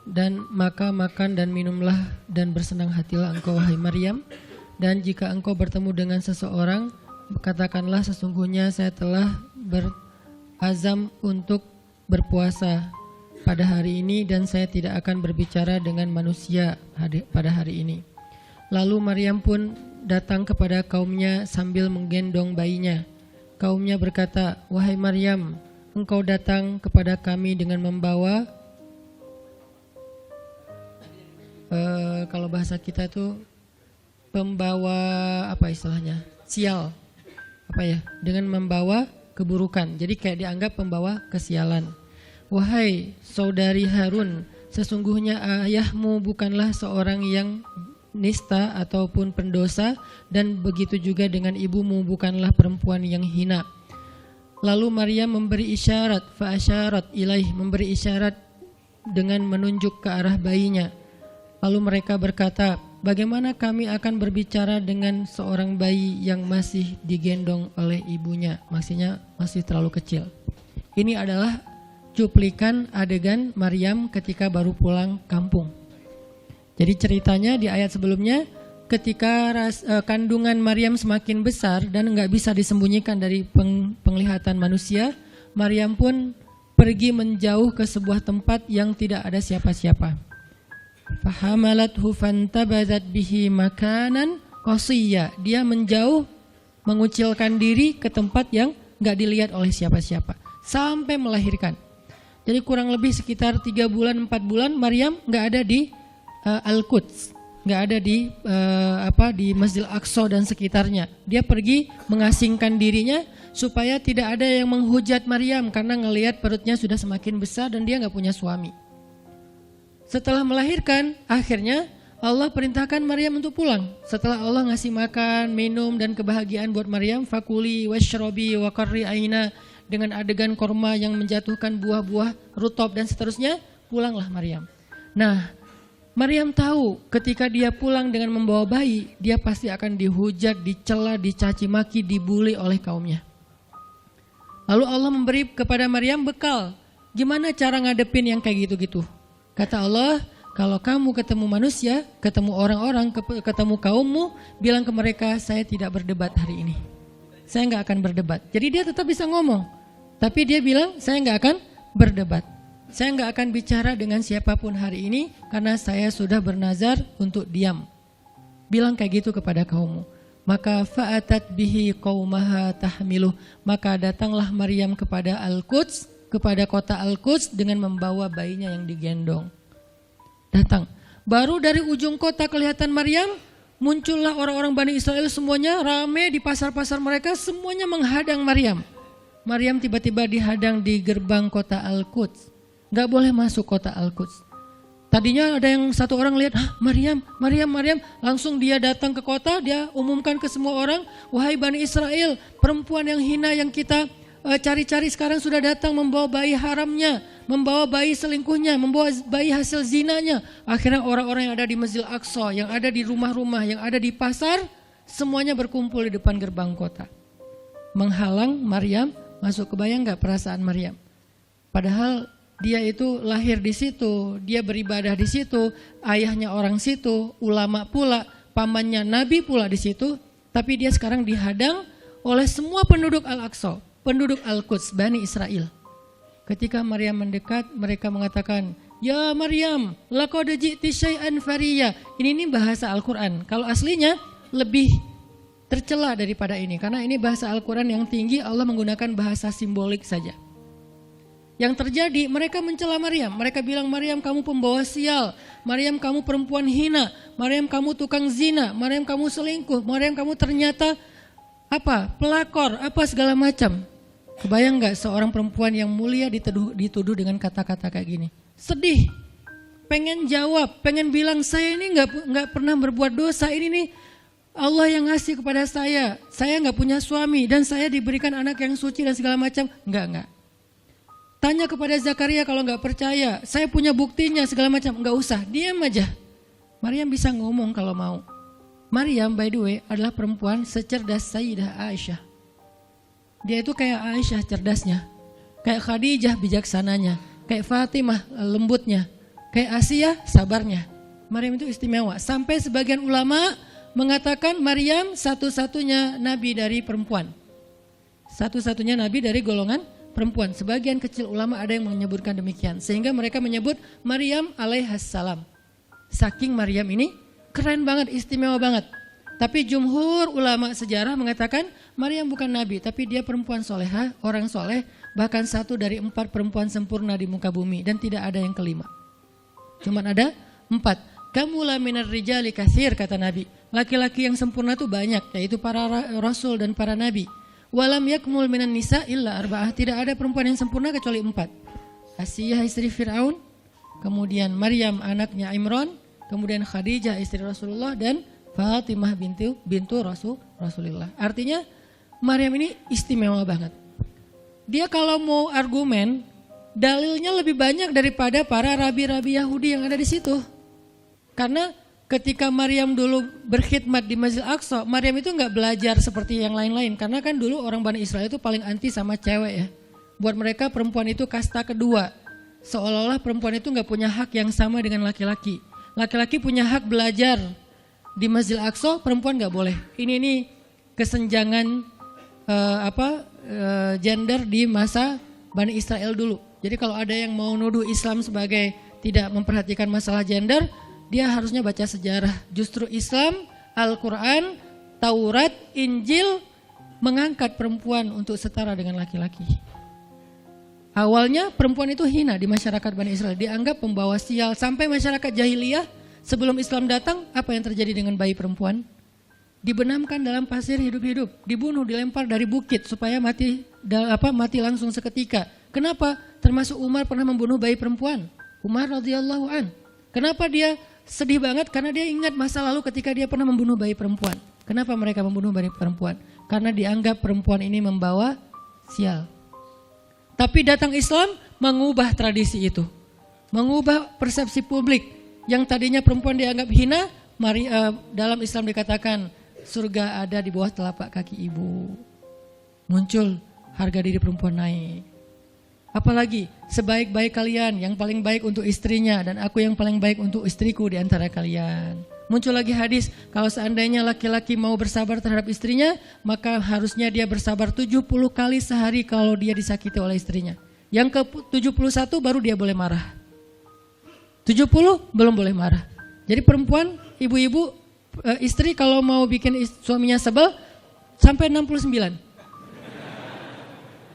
Dan maka makan dan minumlah dan bersenang hatilah engkau wahai Maryam, dan jika engkau bertemu dengan seseorang katakanlah sesungguhnya saya telah berazam untuk berpuasa pada hari ini dan saya tidak akan berbicara dengan manusia pada hari ini. Lalu Maryam pun datang kepada kaumnya sambil menggendong bayinya. Kaumnya berkata, wahai Maryam, engkau datang kepada kami dengan membawa kalau bahasa kita itu pembawa apa istilahnya? Sial. Apa ya? Dengan membawa keburukan. Jadi kayak dianggap pembawa kesialan. Wahai saudari Harun, sesungguhnya ayahmu bukanlah seorang yang nista ataupun pendosa, dan begitu juga dengan ibumu bukanlah perempuan yang hina. Lalu Maryam memberi isyarat, fa'asyarat ilaih, memberi isyarat dengan menunjuk ke arah bayinya. Lalu mereka berkata, bagaimana kami akan berbicara dengan seorang bayi yang masih digendong oleh ibunya, maksudnya masih terlalu kecil. Ini adalah cuplikan adegan Maryam ketika baru pulang kampung. Jadi ceritanya di ayat sebelumnya, ketika kandungan Maryam semakin besar dan nggak bisa disembunyikan dari penglihatan manusia, Maryam pun pergi menjauh ke sebuah tempat yang tidak ada siapa-siapa. Fahamalathu fantabadzat bihi makanan qasiyya. Dia menjauh, mengucilkan diri ke tempat yang gak dilihat oleh siapa-siapa sampai melahirkan. Jadi kurang lebih sekitar 3 bulan 4 bulan Maryam gak ada di Al-Quds, gak ada di di Masjidil Aqsa dan sekitarnya. Dia pergi mengasingkan dirinya supaya tidak ada yang menghujat Maryam karena ngelihat perutnya sudah semakin besar dan dia gak punya suami. Setelah melahirkan, akhirnya Allah perintahkan Maryam untuk pulang. Setelah Allah ngasih makan, minum dan kebahagiaan buat Maryam, fakuli washrobi wa qarri aina, dengan adegan korma yang menjatuhkan buah-buah rutop dan seterusnya, pulanglah Maryam. Nah, Maryam tahu ketika dia pulang dengan membawa bayi, dia pasti akan dihujat, dicela, dicaci maki, dibully oleh kaumnya. Lalu Allah memberi kepada Maryam bekal. Gimana cara ngadepin yang kayak gitu-gitu? Kata Allah, kalau kamu ketemu manusia, ketemu orang-orang, ketemu kaummu, bilang ke mereka, saya tidak berdebat hari ini. Saya nggak akan berdebat. Jadi dia tetap bisa ngomong. Tapi dia bilang, saya nggak akan berdebat. Saya nggak akan bicara dengan siapapun hari ini, karena saya sudah bernazar untuk diam. Bilang kayak gitu kepada kaummu. Maka fa'atat bihi qaumaha tahmiluh. Maka datanglah Maryam kepada Al-Quds, kepada kota Al-Quds dengan membawa bayinya yang digendong. Datang. Baru dari ujung kota kelihatan Maryam, muncullah orang-orang Bani Israel semuanya rame di pasar-pasar mereka, semuanya menghadang Maryam. Maryam tiba-tiba dihadang di gerbang kota Al-Quds. Gak boleh masuk kota Al-Quds. Tadinya ada yang satu orang lihat, Maryam. Langsung dia datang ke kota, dia umumkan ke semua orang, wahai Bani Israel, perempuan yang hina yang kita cari-cari sekarang sudah datang membawa bayi haramnya, membawa bayi selingkuhnya, membawa bayi hasil zinanya. Akhirnya orang-orang yang ada di Masjidil Aqsa, yang ada di rumah-rumah, yang ada di pasar, semuanya berkumpul di depan gerbang kota. Menghalang Maryam masuk. Kebayang gak perasaan Maryam? Padahal dia itu lahir di situ, dia beribadah di situ, ayahnya orang situ, ulama pula, pamannya Nabi pula di situ, tapi dia sekarang dihadang oleh semua penduduk Al-Aqsa, penduduk Al-Quds, Bani Israel. Ketika Maryam mendekat, mereka mengatakan, ya Maryam, laqad ji'ti syai'an fariya. Ini bahasa Al-Quran. Kalau aslinya lebih tercela daripada ini, karena ini bahasa Al-Quran yang tinggi, Allah menggunakan bahasa simbolik saja. Yang terjadi, mereka mencela Maryam. Mereka bilang, Maryam kamu pembawa sial, Maryam kamu perempuan hina, Maryam kamu tukang zina, Maryam kamu selingkuh, Maryam kamu ternyata pelakor, segala macam. Kebayang gak seorang perempuan yang mulia dituduh dengan kata-kata kayak gini? Sedih, pengen jawab, pengen bilang, saya ini gak pernah berbuat dosa, ini nih Allah yang ngasih kepada saya gak punya suami, dan saya diberikan anak yang suci dan segala macam. Enggak. Tanya kepada Zakaria kalau gak percaya, saya punya buktinya segala macam. Gak usah, diam aja. Maryam bisa ngomong kalau mau. Maryam by the way adalah perempuan secerdas Sayyidah Aisyah. Dia itu kayak Aisyah cerdasnya, kayak Khadijah bijaksananya, kayak Fatimah lembutnya, kayak Asiyah sabarnya. Maryam itu istimewa. Sampai sebagian ulama mengatakan Maryam satu-satunya nabi dari perempuan. Satu-satunya nabi dari golongan perempuan. Sebagian kecil ulama ada yang menyebutkan demikian. Sehingga mereka menyebut Maryam alaihassalam. Saking Maryam ini keren banget, istimewa banget. Tapi jumhur ulama sejarah mengatakan Maryam bukan nabi, tapi dia perempuan solehah, orang soleh, bahkan 1 dari 4 perempuan sempurna di muka bumi, dan tidak ada yang kelima. Cuman ada 4. Kamula minar rijali katsir, kata Nabi. Laki-laki yang sempurna itu banyak, yaitu para rasul dan para nabi. Walam yakmul minan nisa illa arba'ah. Tidak ada perempuan yang sempurna kecuali 4. Asiyah istri Fir'aun, kemudian Maryam anaknya Imran, kemudian Khadijah istri Rasulullah, dan Fatimah bintu Rasulullah. Artinya Maryam ini istimewa banget. Dia kalau mau argumen, dalilnya lebih banyak daripada para rabi-rabi Yahudi yang ada di situ. Karena ketika Maryam dulu berkhidmat di Masjidil Aqsa, Maryam itu nggak belajar seperti yang lain-lain. Karena kan dulu orang Bani Israel itu paling anti sama cewek ya. Buat mereka perempuan itu kasta kedua. Seolah-olah perempuan itu nggak punya hak yang sama dengan laki-laki. Laki-laki punya hak belajar di Masjidil Aqsa, perempuan nggak boleh. Ini kesenjangan gender di masa Bani Israel dulu. Jadi kalau ada yang mau nuduh Islam sebagai tidak memperhatikan masalah gender, dia harusnya baca sejarah. Justru Islam, Al-Quran, Taurat, Injil mengangkat perempuan untuk setara dengan laki-laki. Awalnya perempuan itu hina di masyarakat Bani Israel, dianggap pembawa sial. Sampai masyarakat jahiliyah sebelum Islam datang, apa yang terjadi dengan bayi perempuan? Dibenamkan dalam pasir hidup-hidup, dibunuh, dilempar dari bukit supaya mati langsung seketika. Kenapa? Termasuk Umar pernah membunuh bayi perempuan. Umar radhiyallahu an. Kenapa dia sedih banget? Karena dia ingat masa lalu ketika dia pernah membunuh bayi perempuan. Kenapa mereka membunuh bayi perempuan? Karena dianggap perempuan ini membawa sial. Tapi datang Islam mengubah tradisi itu. Mengubah persepsi publik. Yang tadinya perempuan dianggap hina, dalam Islam dikatakan surga ada di bawah telapak kaki ibu. Muncul harga diri perempuan naik. Apalagi sebaik-baik kalian, yang paling baik untuk istrinya dan aku yang paling baik untuk istriku di antara kalian. Muncul lagi hadis, kalau seandainya laki-laki mau bersabar terhadap istrinya, maka harusnya dia bersabar 70 kali sehari kalau dia disakiti oleh istrinya. Yang ke-71 baru dia boleh marah. 70 belum boleh marah. Jadi perempuan, ibu-ibu, istri kalau mau bikin suaminya sebel, sampai 69.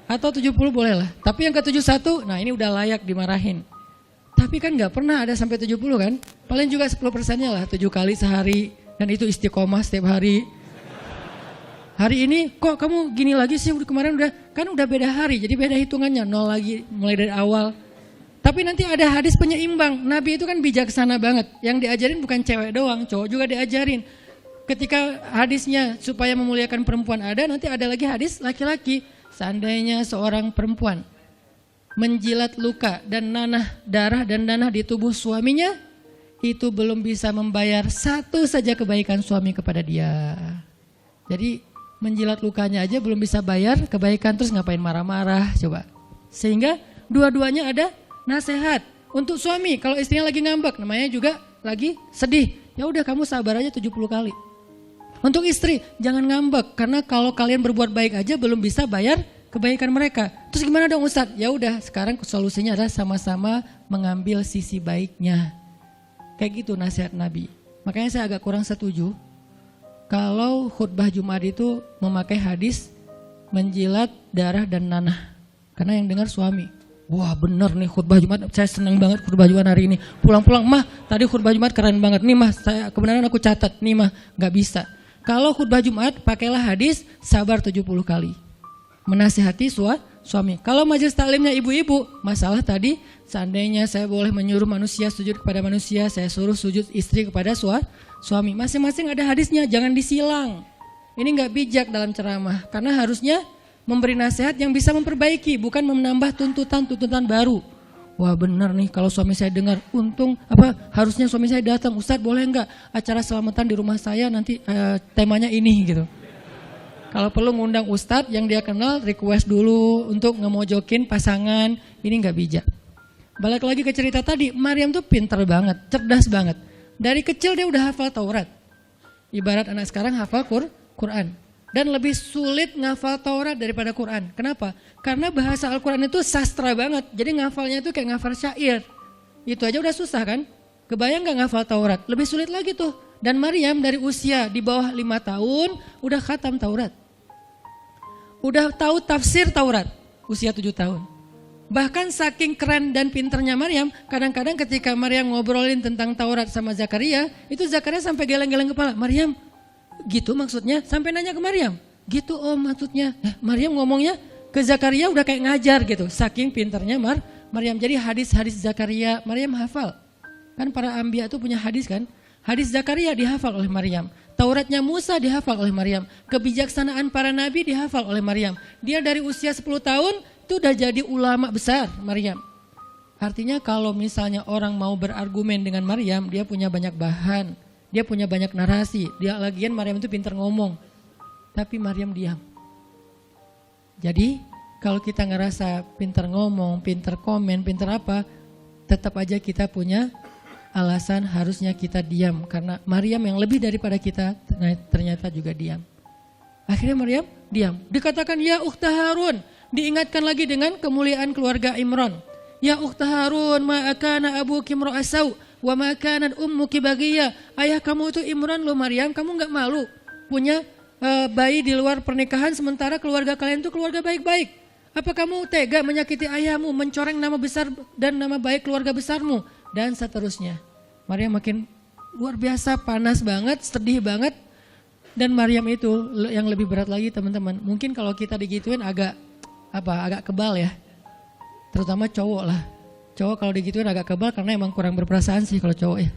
Atau 70 boleh lah. Tapi yang ke-71, nah ini udah layak dimarahin. Tapi kan gak pernah ada sampai 70 kan. Paling juga 10%-nya lah, 7 kali sehari. Dan itu istiqomah setiap hari. Hari ini kok kamu gini lagi sih, kemarin udah beda hari. Jadi beda hitungannya, 0 lagi mulai dari awal. Tapi nanti ada hadis penyeimbang. Nabi itu kan bijaksana banget. Yang diajarin bukan cewek doang, cowok juga diajarin. Ketika hadisnya supaya memuliakan perempuan ada, nanti ada lagi hadis laki-laki. Seandainya seorang perempuan menjilat luka dan darah dan nanah di tubuh suaminya, itu belum bisa membayar satu saja kebaikan suami kepada dia. Jadi menjilat lukanya aja belum bisa bayar kebaikan, terus ngapain marah-marah coba. Sehingga dua-duanya ada nasihat untuk suami. Kalau istrinya lagi ngambek, namanya juga lagi sedih, ya udah kamu sabar aja 70 kali. Untuk istri jangan ngambek, karena kalau kalian berbuat baik aja belum bisa bayar kebaikan mereka. Terus gimana dong Ustadz? Ya udah, sekarang solusinya adalah sama-sama mengambil sisi baiknya. Kayak gitu nasihat Nabi. Makanya saya agak kurang setuju kalau khutbah Jumat itu memakai hadis menjilat darah dan nanah. Karena yang dengar suami. Wah bener nih khutbah Jumat, saya senang banget khutbah Jumat hari ini. Pulang-pulang, mah tadi khutbah Jumat keren banget. Nih mah, kebenaran aku catat. Nih mah, gak bisa. Kalau khutbah Jumat, pakailah hadis sabar 70 kali. Menasihati suami. Kalau majelis taklimnya ibu-ibu, masalah tadi, seandainya saya boleh menyuruh manusia sujud kepada manusia, saya suruh sujud istri kepada suami. Masing-masing ada hadisnya, jangan disilang. Ini gak bijak dalam ceramah, karena harusnya memberi nasihat yang bisa memperbaiki, bukan menambah tuntutan baru. Wah benar nih, kalau suami saya dengar, harusnya suami saya datang, Ustadz boleh nggak acara selamatan di rumah saya nanti temanya ini gitu. Kalau perlu ngundang Ustadz yang dia kenal, request dulu untuk ngemojokin pasangan, ini nggak bijak. Balik lagi ke cerita tadi, Maryam tuh pintar banget, cerdas banget. Dari kecil dia udah hafal Taurat. Ibarat anak sekarang hafal Quran. Dan lebih sulit ngafal Taurat daripada Quran. Kenapa? Karena bahasa Al-Quran itu sastra banget. Jadi ngafalnya itu kayak ngafal syair. Itu aja udah susah kan? Kebayang gak ngafal Taurat? Lebih sulit lagi tuh. Dan Maryam dari usia di bawah 5 tahun udah khatam Taurat. Udah tahu tafsir Taurat. Usia 7 tahun. Bahkan saking keren dan pinternya Maryam, kadang-kadang ketika Maryam ngobrolin tentang Taurat sama Zakaria, itu Zakaria sampai geleng-geleng kepala. Maryam, gitu maksudnya, sampai nanya ke Maryam. Gitu maksudnya. Maryam ngomongnya ke Zakaria udah kayak ngajar gitu. Saking pinternya Maryam. Jadi hadis-hadis Zakaria Maryam hafal. Kan para anbiya tuh punya hadis kan. Hadis Zakaria dihafal oleh Maryam. Tauratnya Musa dihafal oleh Maryam. Kebijaksanaan para nabi dihafal oleh Maryam. Dia dari usia 10 tahun itu udah jadi ulama besar Maryam. Artinya kalau misalnya orang mau berargumen dengan Maryam, dia punya banyak bahan. Dia punya banyak narasi. Dia lagian Maryam itu pintar ngomong. Tapi Maryam diam. Jadi kalau kita ngerasa pintar ngomong, pintar komen, pintar apa, tetap aja kita punya alasan harusnya kita diam. Karena Maryam yang lebih daripada kita ternyata juga diam. Akhirnya Maryam diam. Dikatakan ya ukhta Harun. Diingatkan lagi dengan kemuliaan keluarga Imran. Ya ukhta Harun ma'akana abuki imra'asau. Wa ma kanat ummuki baghiyya. Ayah kamu itu Imran loh Maryam, kamu enggak malu punya bayi di luar pernikahan sementara keluarga kalian itu keluarga baik-baik. Apa kamu tega menyakiti ayahmu, mencoreng nama besar dan nama baik keluarga besarmu dan seterusnya. Maryam makin luar biasa, panas banget, sedih banget. Dan Maryam itu yang lebih berat lagi teman-teman. Mungkin kalau kita digituin agak kebal ya. Terutama cowok lah. Cowok kalau digituin agak kebal karena emang kurang berperasaan sih kalau cowok ya.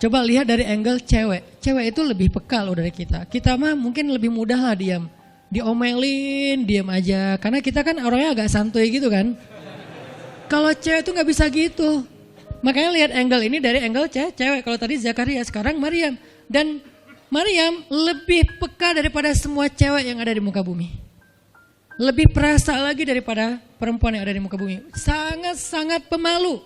Coba lihat dari angle cewek. Cewek itu lebih peka loh dari kita. Kita mah mungkin lebih mudah lah diam. Diomelin, diam aja. Karena kita kan orangnya agak santuy gitu kan. Kalau cewek itu gak bisa gitu. Makanya lihat angle ini dari angle cewek. Kalau tadi Zakaria, sekarang Maryam. Dan Maryam lebih peka daripada semua cewek yang ada di muka bumi. Lebih perasa lagi daripada perempuan yang ada di muka bumi. Sangat-sangat pemalu.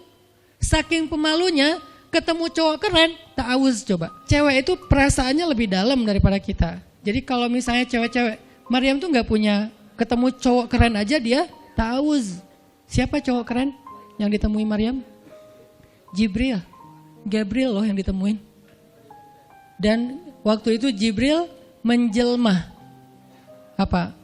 Saking pemalunya ketemu cowok keren, ta'awuz coba. Cewek itu perasaannya lebih dalam daripada kita. Jadi kalau misalnya cewek-cewek, Maryam tuh gak punya, ketemu cowok keren aja dia ta'awuz. Siapa cowok keren yang ditemui Maryam? Jibril. Gabriel loh yang ditemuin. Dan waktu itu Jibril menjelma. Apa?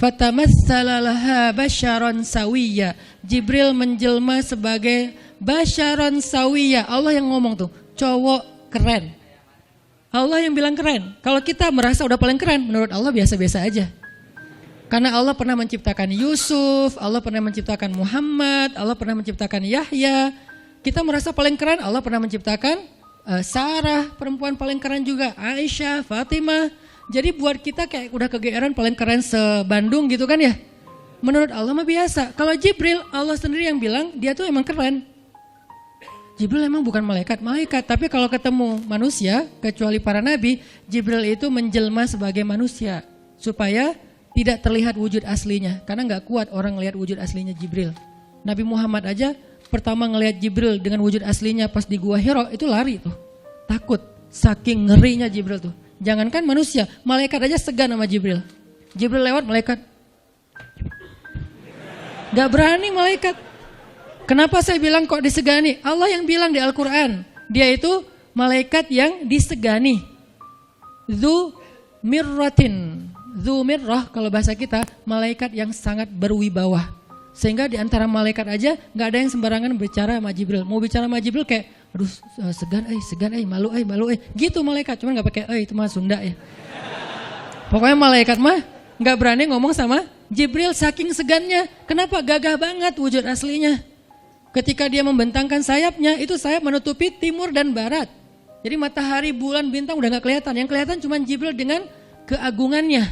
Fatamassala laha basyaran sawiyya. Jibril menjelma sebagai basyaran sawiyya. Allah yang ngomong tuh, cowok keren. Allah yang bilang keren. Kalau kita merasa udah paling keren, menurut Allah biasa-biasa aja. Karena Allah pernah menciptakan Yusuf, Allah pernah menciptakan Muhammad, Allah pernah menciptakan Yahya. Kita merasa paling keren, Allah pernah menciptakan Sarah, perempuan paling keren juga, Aisyah, Fatimah. Jadi buat kita kayak udah kegeeran paling keren se-Bandung gitu kan ya. Menurut Allah mah biasa. Kalau Jibril, Allah sendiri yang bilang dia tuh emang keren. Jibril emang bukan malaikat, tapi kalau ketemu manusia, kecuali para nabi, Jibril itu menjelma sebagai manusia. Supaya tidak terlihat wujud aslinya. Karena gak kuat orang ngelihat wujud aslinya Jibril. Nabi Muhammad aja pertama ngelihat Jibril dengan wujud aslinya pas di Gua Hira itu lari tuh. Takut, saking ngerinya Jibril tuh. Jangankan manusia, malaikat aja segan sama Jibril. Jibril lewat malaikat. Gak berani malaikat. Kenapa saya bilang kok disegani? Allah yang bilang di Al-Quran. Dia itu malaikat yang disegani. Dzu mirratin. Dzu mirrah kalau bahasa kita, malaikat yang sangat berwibawa. Sehingga di antara malaikat aja gak ada yang sembarangan bicara sama Jibril. Mau bicara sama Jibril kayak, aduh segan, malu, gitu malaikat. Cuman gak pakai, itu mah Sunda ya. Pokoknya malaikat mah gak berani ngomong sama Jibril saking segannya. Kenapa? Gagah banget wujud aslinya. Ketika dia membentangkan sayapnya, itu sayap menutupi timur dan barat. Jadi matahari, bulan, bintang udah gak kelihatan. Yang kelihatan cuma Jibril dengan keagungannya.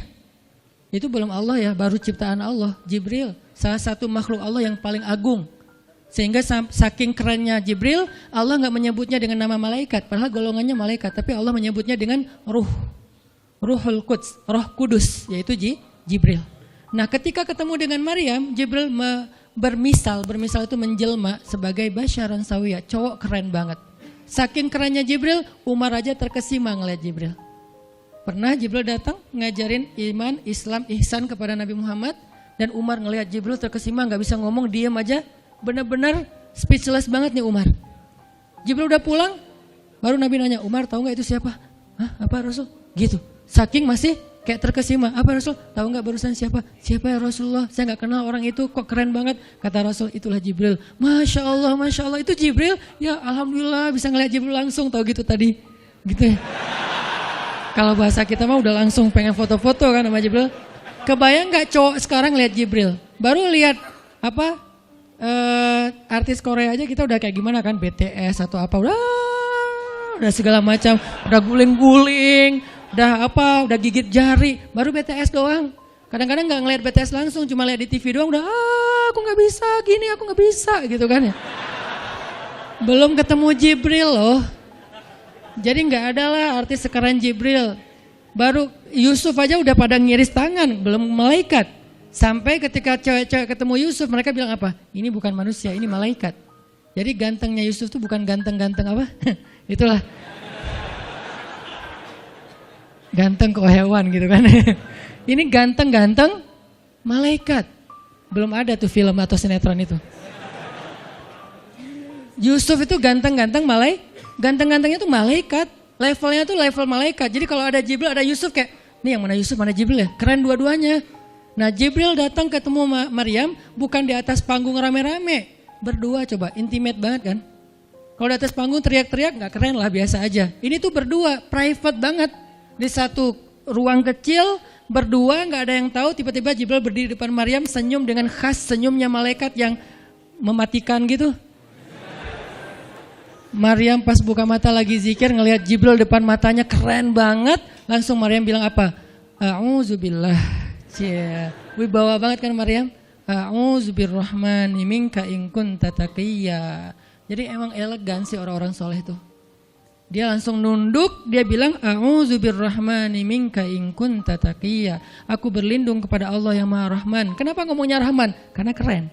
Itu belum Allah ya, baru ciptaan Allah, Jibril. Salah satu makhluk Allah yang paling agung. Sehingga saking kerennya Jibril, Allah gak menyebutnya dengan nama malaikat. Padahal golongannya malaikat, tapi Allah menyebutnya dengan Ruhul Quds, Roh Kudus, yaitu Jibril. Nah ketika ketemu dengan Maryam, Jibril bermisal itu menjelma sebagai basyaran sawiyah, cowok keren banget. Saking kerennya Jibril, Umar aja terkesima ngeliat Jibril. Pernah Jibril datang ngajarin iman, Islam, ihsan kepada Nabi Muhammad. Dan Umar ngelihat Jibril terkesima, gak bisa ngomong, diam aja. Benar-benar speechless banget nih Umar. Jibril udah pulang, baru Nabi nanya, Umar tahu gak itu siapa? Hah, apa Rasul? Gitu. Saking masih kayak terkesima. Apa Rasul? Tahu gak barusan siapa? Siapa ya Rasulullah? Saya gak kenal orang itu, kok keren banget. Kata Rasul, itulah Jibril. Masya Allah, itu Jibril. Ya Alhamdulillah bisa ngelihat Jibril langsung, tahu gitu tadi. Gitu ya. Kalau bahasa kita mah udah langsung pengen foto-foto kan sama Jibril. Kebayang gak cowok sekarang lihat Jibril? Baru lihat artis Korea aja kita udah kayak gimana kan, BTS atau apa, udah segala macam, udah guling-guling, udah gigit jari, baru BTS doang. Kadang-kadang nggak ngelihat BTS langsung, cuma lihat di TV doang, udah aku nggak bisa gini, aku nggak bisa gitu kan ya. Belum ketemu Jibril loh. Jadi nggak ada lah artis sekeren Jibril. Baru Yusuf aja udah pada ngiris tangan, belum malaikat. Sampai ketika cewek-cewek ketemu Yusuf, mereka bilang apa? Ini bukan manusia, ini malaikat. Jadi gantengnya Yusuf tuh bukan ganteng-ganteng apa? Itulah. Ganteng kok hewan gitu kan. Ini ganteng-ganteng malaikat. Belum ada tuh film atau sinetron itu. Yusuf itu ganteng-gantengnya tuh malaikat. Levelnya tuh level malaikat. Jadi kalau ada Jibril, ada Yusuf kayak, nih yang mana Yusuf, mana Jibril ya? Keren dua-duanya. Nah Jibril datang ketemu Maryam bukan di atas panggung rame-rame. Berdua coba, intimate banget kan? Kalau di atas panggung teriak-teriak gak keren lah, biasa aja. Ini tuh berdua, private banget. Di satu ruang kecil, berdua gak ada yang tahu, tiba-tiba Jibril berdiri di depan Maryam, senyum dengan khas senyumnya malaikat yang mematikan gitu. Maryam pas buka mata lagi zikir ngelihat Jibril depan matanya keren banget. Langsung Maryam bilang apa? A'udzubillah. Cie, wibawa banget kan Maryam? A'udzubirrahmani minka in kunta taqiyya. Jadi emang elegan sih orang-orang soleh itu. Dia langsung nunduk, dia bilang A'udzubirrahmani minka in kunta taqiyya. Aku berlindung kepada Allah yang Maha Rahman. Kenapa ngomongnya Rahman? Karena keren.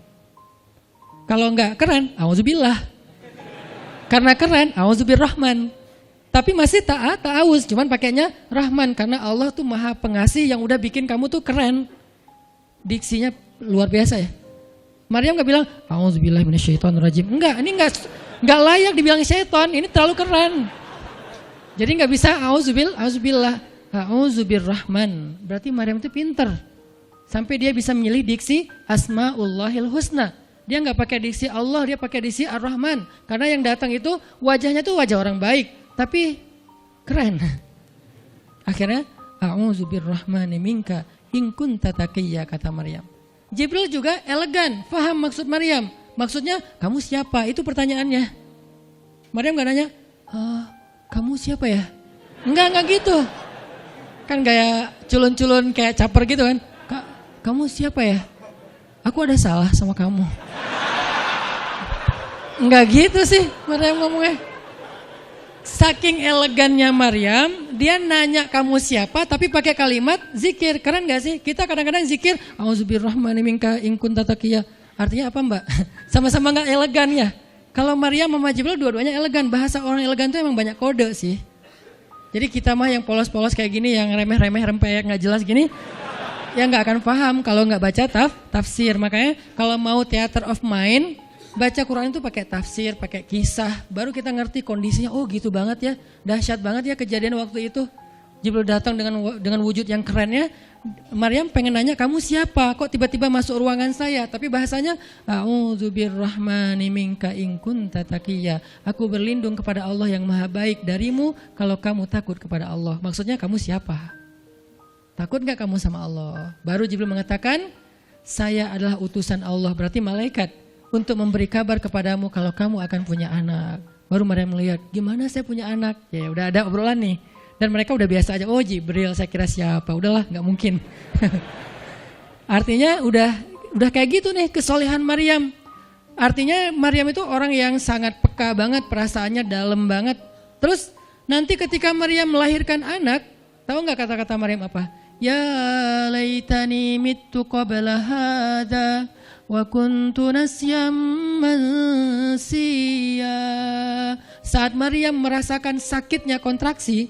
Kalau enggak keren, a'udzubillah. Karena keren, A'udzubirrahman. Tapi masih ta'awuz, cuman pakainya Rahman. Karena Allah tuh maha pengasih yang udah bikin kamu tuh keren. Diksinya luar biasa ya. Maryam gak bilang, A'udzubillahi minasyaitonirrajim. Enggak, ini enggak layak dibilang syaiton, ini terlalu keren. Jadi gak bisa A'udzubillah, A'udzubirrahman. Berarti Maryam itu pinter. Sampai dia bisa memilih diksi Asmaullahil Husna. Dia nggak pakai diksi Allah, dia pakai diksi Ar-Rahman. Karena yang datang itu wajahnya tuh wajah orang baik, tapi keren. Akhirnya, A'udzubirrahmani minka in kunta taqiyya, kata Maryam. Jibril juga elegan, faham maksud Maryam. Maksudnya, kamu siapa? Itu pertanyaannya. Maryam nggak nanya, kamu siapa ya? Enggak gitu. Kan gaya culun-culun kayak caper gitu kan. Kamu siapa ya? Aku ada salah sama kamu. Enggak gitu sih Maryam ngomongnya. Saking elegannya Maryam, dia nanya kamu siapa tapi pakai kalimat zikir. Keren gak sih? Kita kadang-kadang zikir A'udzubirrahmani minka in kunta taqiyya. Artinya apa Mbak? Sama-sama gak elegan ya. Kalau Maryam sama Jibril dua-duanya elegan. Bahasa orang elegan itu emang banyak kode sih. Jadi kita mah yang polos-polos kayak gini, yang remeh-remeh rempeyek gak jelas gini, ya nggak akan paham kalau nggak baca tafsir. Makanya kalau mau theater of mind, baca Quran itu pakai tafsir, pakai kisah, baru kita ngerti kondisinya. Oh gitu banget ya, dahsyat banget ya kejadian waktu itu. Jibril datang dengan wujud yang kerennya. Maryam pengen nanya kamu siapa? Kok tiba-tiba masuk ruangan saya? Tapi bahasanya A'udzubirrahmani minka in kunta taqiyya. Aku berlindung kepada Allah yang maha baik darimu kalau kamu takut kepada Allah. Maksudnya kamu siapa? Takut gak kamu sama Allah? Baru Jibril mengatakan, saya adalah utusan Allah, berarti malaikat, untuk memberi kabar kepadamu kalau kamu akan punya anak. Baru Maryam melihat, gimana saya punya anak? Ya udah ada obrolan nih. Dan mereka udah biasa aja, oh Jibril saya kira siapa? Udahlah gak mungkin. Artinya udah kayak gitu nih kesolehan Maryam. Artinya Maryam itu orang yang sangat peka banget, perasaannya dalam banget. Terus nanti ketika Maryam melahirkan anak, tahu gak kata-kata Maryam apa? Ya laitani mittu qabla hadha wa kuntu nasyam mansiya. Saat Maryam merasakan sakitnya kontraksi,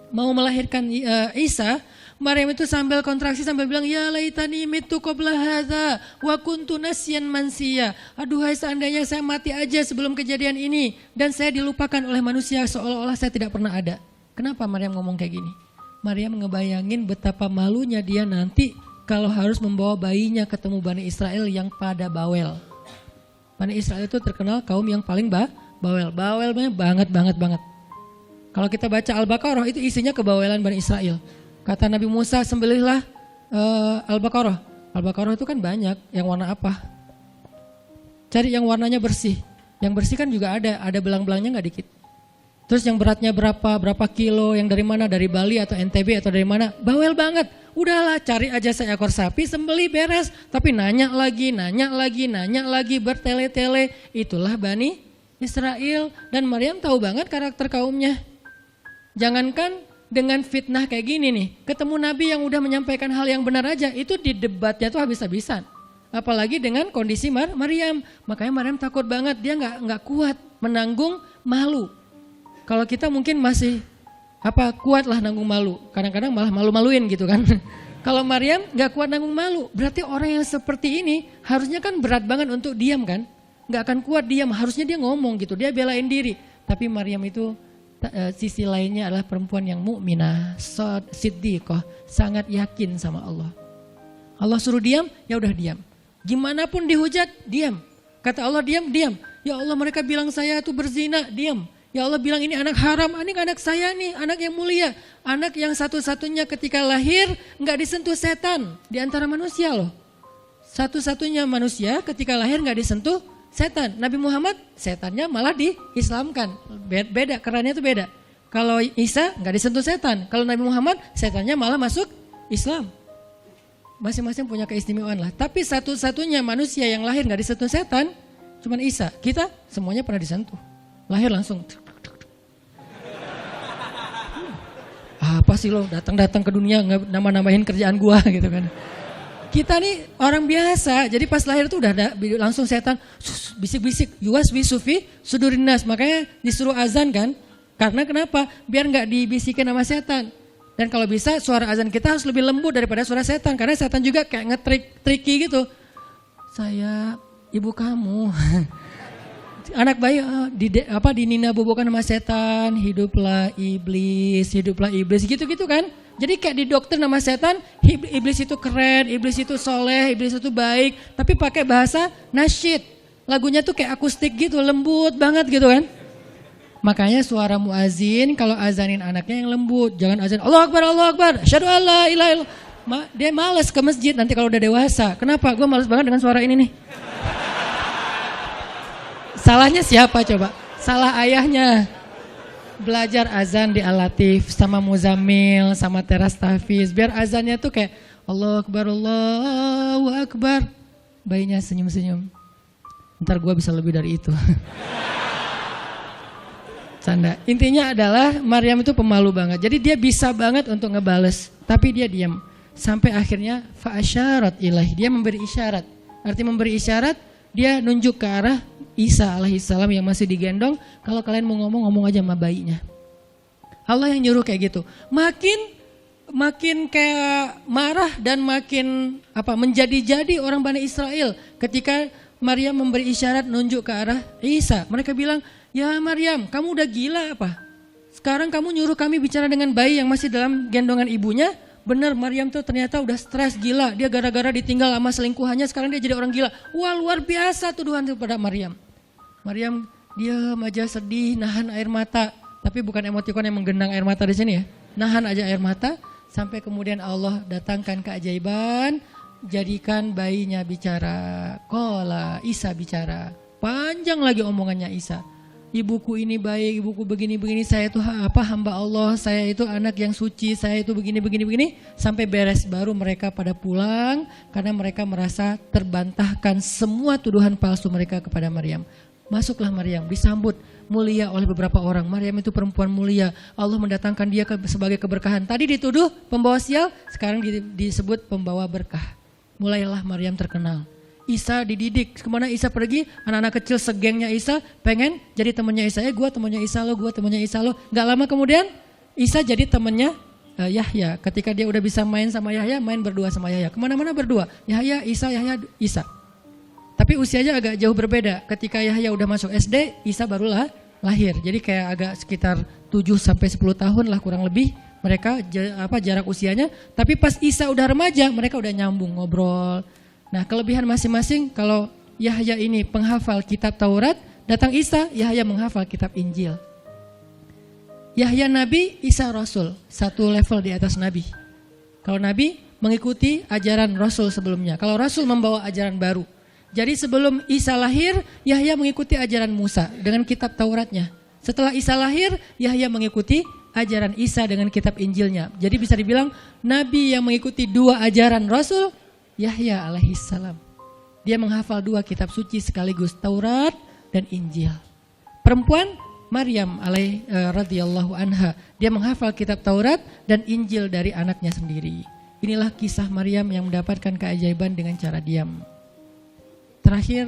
mau melahirkan Isa, Maryam itu sambil kontraksi sambil bilang ya laitani mittu qabla hadza wa kuntu nasyan mansiya. Aduhai seandainya saya mati aja sebelum kejadian ini dan saya dilupakan oleh manusia seolah-olah saya tidak pernah ada. Kenapa Maryam ngomong kayak gini? Maryam ngebayangin betapa malunya dia nanti kalau harus membawa bayinya ketemu Bani Israel yang pada bawel. Bani Israel itu terkenal kaum yang paling bawel. Bawelnya banget. Kalau kita baca Al-Baqarah itu isinya kebawelan Bani Israel. Kata Nabi Musa, sembelihlah Al-Baqarah. Al-Baqarah itu kan banyak, yang warna apa? Cari yang warnanya bersih. Yang bersih kan juga ada belang-belangnya gak dikit. Terus yang beratnya berapa kilo, yang dari mana, dari Bali atau NTB atau dari mana, bawel banget. Udahlah cari aja seekor sapi, sembelih beres. Tapi nanya lagi, bertele-tele. Itulah Bani Israel. Dan Maryam tahu banget karakter kaumnya. Jangankan dengan fitnah kayak gini nih, ketemu Nabi yang udah menyampaikan hal yang benar aja, itu di debatnya tuh habis-habisan. Apalagi dengan kondisi Maryam. Makanya Maryam takut banget, dia nggak kuat menanggung malu. Kalau kita mungkin masih kuat lah nanggung malu. Kadang-kadang malah malu-maluin gitu kan. Kalau Maryam gak kuat nanggung malu. Berarti orang yang seperti ini harusnya kan berat banget untuk diam kan. nggak akan kuat diam, harusnya dia ngomong gitu, dia belain diri. Tapi Maryam itu sisi lainnya adalah perempuan yang mukminah, siddiqah, sangat yakin sama Allah. Allah suruh diam, ya udah diam. Gimana pun dihujat, diam. Kata Allah diam, diam. Ya Allah mereka bilang saya itu berzina, diam. Ya Allah bilang ini anak haram, ini anak saya nih, anak yang mulia. Anak yang satu-satunya ketika lahir nggak disentuh setan di antara manusia loh. Satu-satunya manusia ketika lahir nggak disentuh setan. Nabi Muhammad setannya malah diislamkan. Beda, kerannya itu beda. Kalau Isa nggak disentuh setan. Kalau Nabi Muhammad setannya malah masuk Islam. Masing-masing punya keistimewaan lah. Tapi satu-satunya manusia yang lahir nggak disentuh setan cuman Isa. Kita semuanya pernah disentuh. Lahir langsung. Apa sih lo datang-datang ke dunia nama-namain kerjaan gua gitu kan. Kita nih orang biasa, jadi pas lahir tuh udah ada langsung setan bisik-bisik, yuwas bisufi sudurinas, makanya disuruh azan kan? Karena kenapa? Biar nggak dibisikin sama setan. Dan kalau bisa suara azan kita harus lebih lembut daripada suara setan, karena setan juga kayak tricky gitu. Saya ibu kamu, anak bayi dinina bobokan sama setan, hiduplah iblis gitu-gitu kan? Jadi kayak di dokter nama setan, iblis itu keren, iblis itu soleh, iblis itu baik. Tapi pakai bahasa nasyid. Lagunya tuh kayak akustik gitu, lembut banget gitu kan. Makanya suara muazin kalau azanin anaknya yang lembut. Jangan azan, Allahu Akbar, asyhadu an la ilaha illallah. Dia malas ke masjid nanti kalau udah dewasa. Kenapa? Gue malas banget dengan suara ini nih. Salahnya siapa coba? Salah ayahnya. Belajar azan di Al-Latif sama Muzammil sama Teras Tafiz biar azannya tuh kayak Allahu Akbar. Bayinya senyum-senyum. Ntar gue bisa lebih dari itu. Canda. Intinya adalah Maryam itu pemalu banget. Jadi dia bisa banget untuk ngebales, tapi dia diam. Sampai akhirnya fa'asyarat ilaih, dia memberi isyarat. Arti memberi isyarat, dia nunjuk ke arah Isa alaihissalam yang masih digendong, kalau kalian mau ngomong aja sama bayinya. Allah yang nyuruh kayak gitu. Makin kayak marah dan makin menjadi-jadi orang Bani Israel ketika Maryam memberi isyarat nunjuk ke arah Isa. Mereka bilang, "Ya Maryam, kamu udah gila apa? Sekarang kamu nyuruh kami bicara dengan bayi yang masih dalam gendongan ibunya?" Benar, Maryam tuh ternyata udah stres gila. Dia gara-gara ditinggal sama selingkuhannya, sekarang dia jadi orang gila. Wah, luar biasa tuduhan kepada Maryam. Maryam diam aja sedih, nahan air mata. Tapi bukan emotikon yang menggenang air mata di sini ya. Nahan aja air mata sampai kemudian Allah datangkan keajaiban, jadikan bayinya bicara. Qala, Isa bicara. Panjang lagi omongannya Isa. Ibuku ini baik, ibuku begini-begini, saya itu hamba Allah, saya itu anak yang suci, saya itu begini-begini, sampai beres baru mereka pada pulang karena mereka merasa terbantahkan semua tuduhan palsu mereka kepada Maryam. Masuklah Maryam, disambut mulia oleh beberapa orang. Maryam itu perempuan mulia, Allah mendatangkan dia sebagai keberkahan. Tadi dituduh pembawa sial, sekarang disebut pembawa berkah. Mulailah Maryam terkenal. Isa dididik, kemana Isa pergi, anak-anak kecil segengnya Isa pengen jadi temannya Isa. Gue temannya Isa lo, gue temannya Isa lo. Gak lama kemudian Isa jadi temannya Yahya. Ketika dia udah bisa main sama Yahya, main berdua sama Yahya. Kemana-mana berdua, Yahya, Isa. Tapi usianya agak jauh berbeda. Ketika Yahya udah masuk SD, Isa barulah lahir. Jadi kayak agak sekitar 7-10 tahun lah kurang lebih mereka jarak usianya. Tapi pas Isa udah remaja, mereka udah nyambung ngobrol. Nah, kelebihan masing-masing, kalau Yahya ini penghafal kitab Taurat, datang Isa, Yahya menghafal kitab Injil. Yahya Nabi, Isa Rasul, satu level di atas Nabi. Kalau Nabi mengikuti ajaran Rasul sebelumnya, kalau Rasul membawa ajaran baru. Jadi sebelum Isa lahir, Yahya mengikuti ajaran Musa dengan kitab Tauratnya. Setelah Isa lahir, Yahya mengikuti ajaran Isa dengan kitab Injilnya. Jadi bisa dibilang Nabi yang mengikuti dua ajaran Rasul, Yahya alaihissalam. Dia menghafal dua kitab suci sekaligus, Taurat dan Injil. Perempuan Maryam radhiyallahu anha, dia menghafal kitab Taurat dan Injil dari anaknya sendiri. Inilah kisah Maryam yang mendapatkan keajaiban dengan cara diam. Terakhir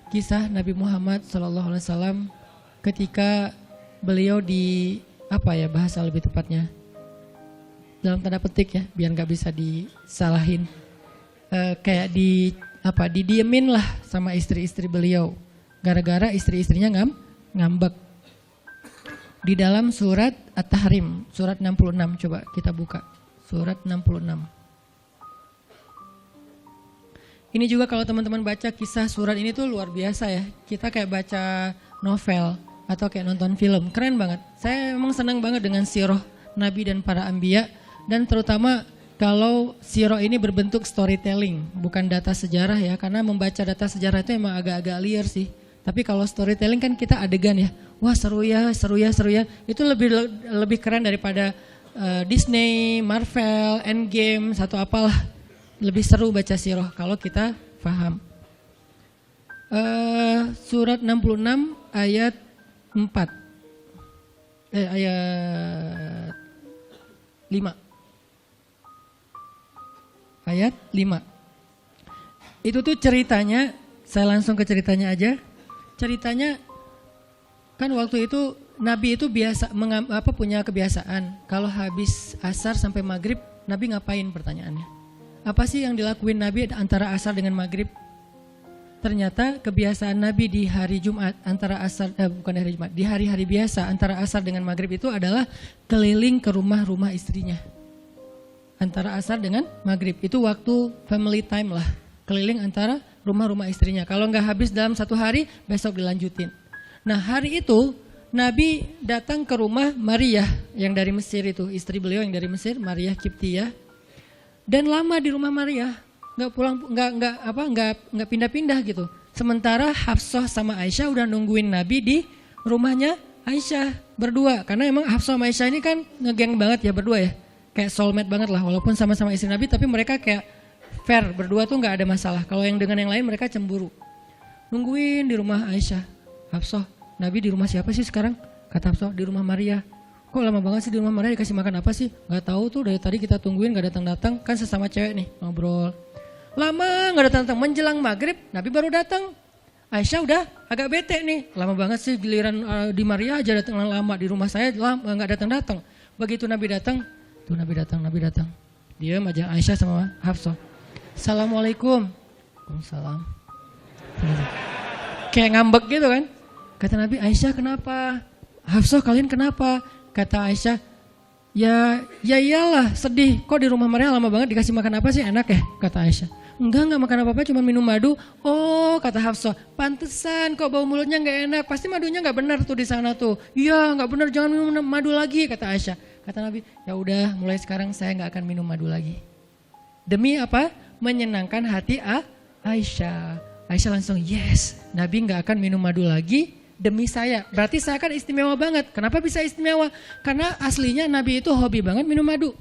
kisah Nabi Muhammad SAW ketika beliau bahasa lebih tepatnya dalam tanda petik ya, biar nggak bisa disalahin. Kayak didiemin lah sama istri-istri beliau. gara-gara istri-istrinya ngambek. Di dalam surat At-Tahrim, surat 66, coba kita buka. Surat 66. Ini juga kalau teman-teman baca kisah surat ini tuh luar biasa ya. Kita kayak baca novel atau kayak nonton film. Keren banget. Saya memang senang banget dengan sirah Nabi dan para anbiya. Dan terutama kalau sirah ini berbentuk storytelling, bukan data sejarah ya. Karena membaca data sejarah itu emang agak-agak liar sih. Tapi kalau storytelling kan kita adegan ya. Wah seru ya. Itu lebih keren daripada Disney, Marvel, Endgame, satu apalah. Lebih seru baca sirah kalau kita paham. Surat 66 ayat 4. Ayat 5. Ayat 5. Itu tuh ceritanya, saya langsung ke ceritanya aja. Ceritanya kan waktu itu Nabi itu punya kebiasaan kalau habis asar sampai maghrib Nabi ngapain pertanyaannya? Apa sih yang dilakuin Nabi antara asar dengan maghrib? Ternyata kebiasaan Nabi di hari Jumat di hari-hari biasa antara asar dengan maghrib itu adalah keliling ke rumah-rumah istrinya. Antara asar dengan maghrib itu waktu family time lah, keliling antara rumah-rumah istrinya. Kalau nggak habis dalam satu hari, besok dilanjutin. Nah hari itu Nabi datang ke rumah Maria yang dari Mesir itu, istri beliau yang dari Mesir, Maria Kiptiyah. Dan lama di rumah Maria, nggak pindah-pindah gitu. Sementara Hafsah sama Aisyah udah nungguin Nabi di rumahnya Aisyah berdua. Karena emang Hafsah sama Aisyah ini kan ngegeng banget ya berdua ya, kayak soulmate banget lah. Walaupun sama-sama istri Nabi, tapi mereka kayak fair berdua tuh nggak ada masalah. Kalau yang dengan yang lain mereka cemburu. Nungguin di rumah Aisyah, Hafsah, Nabi di rumah siapa sih sekarang? Kata Hafsah, di rumah Maria. Kok lama banget sih di rumah Maria, dikasih makan apa sih? Gak tahu tuh, dari tadi kita tungguin gak datang-datang. Kan sesama cewek nih ngobrol. Lama gak datang-datang, menjelang maghrib Nabi baru datang. Aisyah udah agak bete nih, lama banget sih giliran di Maria aja datang lama, di rumah saya gak datang-datang. Begitu Nabi datang, tuh Nabi datang. Diam aja Aisyah sama Hafsah. Assalamualaikum. Waalaikumsalam. Kayak ngambek gitu kan. Kata Nabi, Aisyah kenapa? Hafsah kalian kenapa? Kata Aisyah, ya iyalah sedih. Kok di rumah Maria lama banget dikasih makan apa sih, enak ya? Kata Aisyah. Enggak makan apa-apa, cuma minum madu. Oh kata Hafsah, pantesan kok bau mulutnya gak enak. Pasti madunya gak benar tuh di sana tuh. Iya gak benar, jangan minum madu lagi kata Aisyah. Kata Nabi, ya udah mulai sekarang saya gak akan minum madu lagi. Demi apa? Menyenangkan hati Aisyah. Aisyah langsung yes, Nabi gak akan minum madu lagi. Demi saya, berarti saya kan istimewa banget. Kenapa bisa istimewa? Karena aslinya Nabi itu hobi banget minum madu.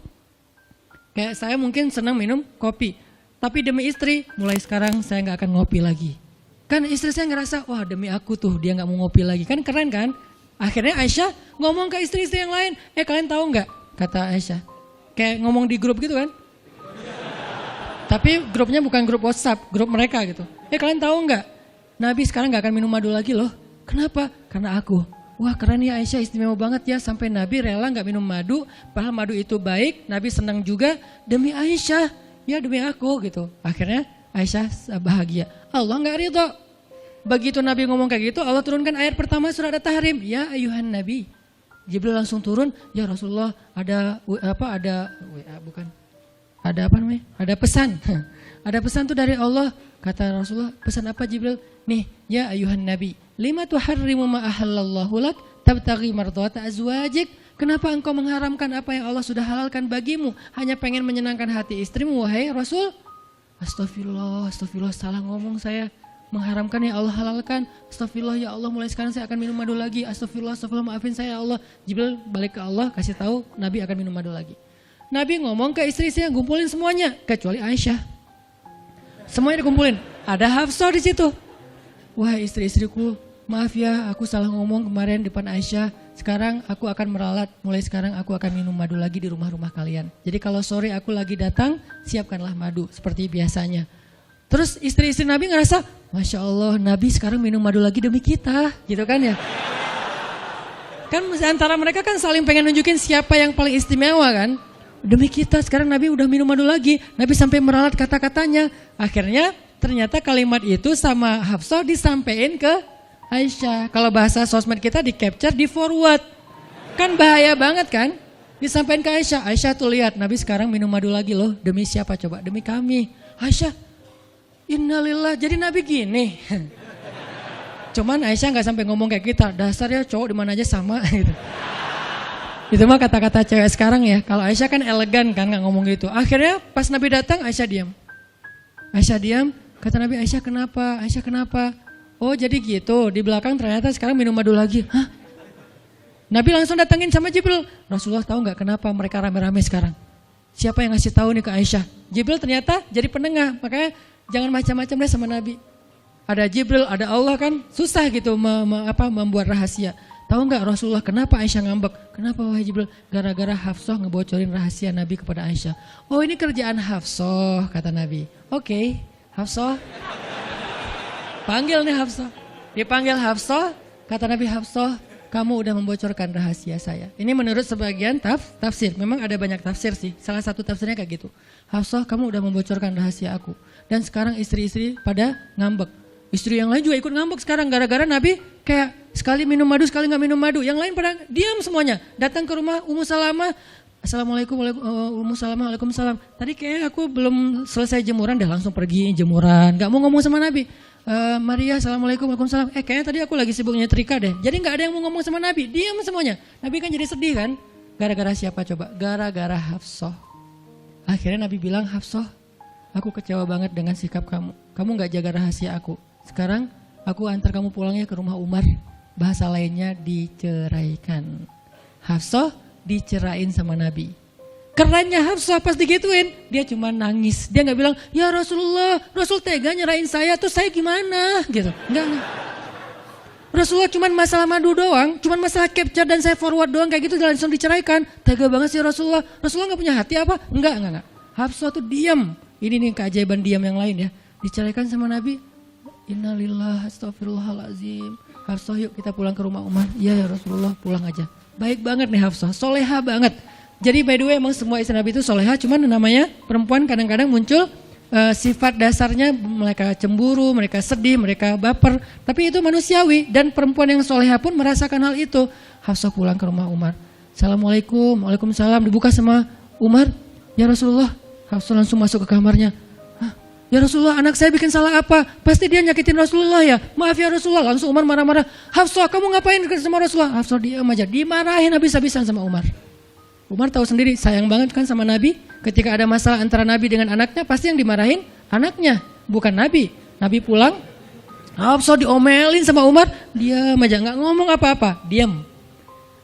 Kayak saya mungkin senang minum kopi. Tapi demi istri, mulai sekarang saya gak akan ngopi lagi. Kan istri saya ngerasa, wah demi aku tuh dia gak mau ngopi lagi. Kan keren kan? Akhirnya Aisyah ngomong ke istri-istri yang lain. Kalian tahu gak? Kata Aisyah. Kayak ngomong di grup gitu kan? Tapi grupnya bukan grup WhatsApp, grup mereka gitu. Kalian tahu gak? Nabi sekarang gak akan minum madu lagi loh. Kenapa? Karena aku. Wah keren ya Aisyah, istimewa banget ya. Sampai Nabi rela gak minum madu. Padahal madu itu baik. Nabi senang juga demi Aisyah. Ya demi aku gitu. Akhirnya Aisyah bahagia. Allah gak ridho. Begitu Nabi ngomong kayak gitu, Allah turunkan ayat pertama surat At-Tahrim. Ya ayuhan Nabi. Jibril langsung turun. Ya Rasulullah ada pesan. Ada pesan tuh dari Allah. Kata Rasulullah, pesan apa Jibril? Nih, ya ayuhan Nabi, lima tuharrimu ma ahallallahu lak tabtaghi mardhata azwajik. Kenapa engkau mengharamkan apa yang Allah sudah halalkan bagimu? Hanya pengen menyenangkan hati istrimu, wahai Rasul? Astagfirullah, salah ngomong saya. Mengharamkan yang Allah halalkan. Astagfirullah ya Allah, mulai sekarang saya akan minum madu lagi. Astagfirullah, maafin saya ya Allah. Jibril balik ke Allah, kasih tahu Nabi akan minum madu lagi. Nabi ngomong ke istri-istrinya, ngumpulin semuanya, kecuali Aisyah. Semuanya dikumpulin. Ada Hafsah di situ. Wah istri-istriku, maaf ya aku salah ngomong kemarin depan Aisyah. Sekarang aku akan meralat. Mulai sekarang aku akan minum madu lagi di rumah-rumah kalian. Jadi kalau sore aku lagi datang, siapkanlah madu seperti biasanya. Terus istri-istri Nabi ngerasa, Masya Allah Nabi sekarang minum madu lagi demi kita. Gitu kan ya. Kan antara mereka kan saling pengen nunjukin siapa yang paling istimewa kan. Demi kita sekarang Nabi udah minum madu lagi. Nabi sampai meralat kata-katanya. Akhirnya ternyata kalimat itu sama Hafsah disampaikan ke Aisyah. Kalau bahasa sosmed kita di capture, di forward. Kan bahaya banget kan? Disampaikan ke Aisyah. Aisyah tuh lihat, Nabi sekarang minum madu lagi loh. Demi siapa coba? Demi kami. Aisyah, innalillah, jadi Nabi gini. Cuman Aisyah gak sampai ngomong kayak kita. Dasarnya cowok di mana aja sama gitu. Itu mah kata-kata cewek sekarang ya. Kalau Aisyah kan elegan kan gak ngomong gitu. Akhirnya pas Nabi datang Aisyah diam. Aisyah diam. Kata Nabi, Aisyah kenapa? Aisyah kenapa? Oh jadi gitu. Di belakang ternyata sekarang minum madu lagi. Hah? Nabi langsung datangin sama Jibril. Rasulullah tahu nggak kenapa mereka rame-rame sekarang? Siapa yang ngasih tahu nih ke Aisyah? Jibril ternyata jadi penengah. Makanya jangan macam-macam deh sama Nabi. Ada Jibril, ada Allah kan susah gitu membuat rahasia. Tahu nggak Rasulullah kenapa Aisyah ngambek? Kenapa wahai Jibril? Gara-gara Hafsah ngebocorin rahasia Nabi kepada Aisyah. Oh ini kerjaan Hafsah kata Nabi. Oke, Hafsah. Panggil nih Hafsah. Dipanggil Hafsah, kata Nabi Hafsah. Kamu udah membocorkan rahasia saya. Ini menurut sebagian tafsir. Memang ada banyak tafsir sih. Salah satu tafsirnya kayak gitu. Hafsah, kamu udah membocorkan rahasia aku. Dan sekarang istri-istri pada ngambek. Istri yang lain juga ikut ngambek sekarang. Gara-gara Nabi kayak sekali minum madu, sekali gak minum madu. Yang lain pada diam semuanya. Datang ke rumah Ummu Salamah. Assalamualaikum, Ummu Salamah, waalaikumsalam. Tadi kayak aku belum selesai jemuran, dah langsung pergi jemuran. Gak mau ngomong sama Nabi. Maria, assalamualaikum, waalaikumsalam. Kayaknya tadi aku lagi sibuk nyetrika deh. Jadi gak ada yang mau ngomong sama Nabi. Diam semuanya. Nabi kan jadi sedih kan. Gara-gara siapa coba? Gara-gara Hafsah. Akhirnya Nabi bilang, Hafsah, aku kecewa banget dengan sikap kamu. Kamu gak jaga rahasia aku. Sekarang aku antar kamu pulangnya ke rumah Umar. Bahasa lainnya diceraikan. Hafsah dicerain sama Nabi. Kerennya Hafsah pas digituin, dia cuma nangis. Dia gak bilang, ya Rasulullah, Rasul tega nyerahin saya, terus saya gimana? Gitu. Enggak. Rasulullah cuma masalah madu doang, cuma masalah capture dan saya forward doang kayak gitu langsung diceraikan. Tega banget sih Rasulullah. Rasulullah gak punya hati apa? Enggak. Hafsah tuh diam. Ini nih keajaiban diam yang lain ya. Diceraikan sama Nabi. Innalillah, astagfirullahaladzim. Hafsah yuk kita pulang ke rumah Umar. Iya ya Rasulullah, pulang aja. Baik banget nih Hafsah, soleha banget. Jadi by the way emang semua istri Nabi itu soleha, cuman namanya perempuan kadang-kadang muncul sifat dasarnya mereka cemburu, mereka sedih, mereka baper. Tapi itu manusiawi dan perempuan yang soleha pun merasakan hal itu. Hafsah pulang ke rumah Umar. Assalamualaikum, waalaikumsalam, dibuka sama Umar. Ya Rasulullah, Hafsah langsung masuk ke kamarnya. Ya Rasulullah, anak saya bikin salah apa? Pasti dia nyakitin Rasulullah ya. Maaf ya Rasulullah. Langsung Umar marah-marah. Hafsah, kamu ngapain sama Rasulullah? Hafsah diam aja, dimarahin habis-habisan sama Umar. Umar tahu sendiri sayang banget kan sama Nabi. Ketika ada masalah antara Nabi dengan anaknya, pasti yang dimarahin anaknya, bukan Nabi. Nabi pulang, Hafsah diomelin sama Umar, diam aja, nggak ngomong apa-apa, diam.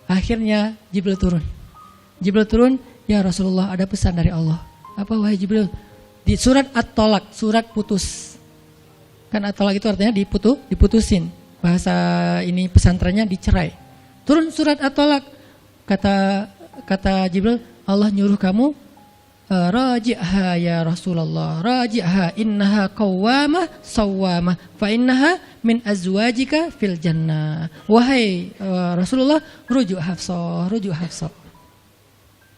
Akhirnya Jibril turun, ya Rasulullah ada pesan dari Allah. Apa wahai Jibril? Di surat At-Tolak, surat putus. Kan At-Tolak itu artinya diputusin. Bahasa ini pesantrennya dicerai. Turun surat At-Tolak, kata Jibril, Allah nyuruh kamu raji'ha ya Rasulullah, raji'ha innaha qawwamah sawwamah fa innaha min azwajika fil jannah. Wahai Rasulullah, rujuk Hafsah.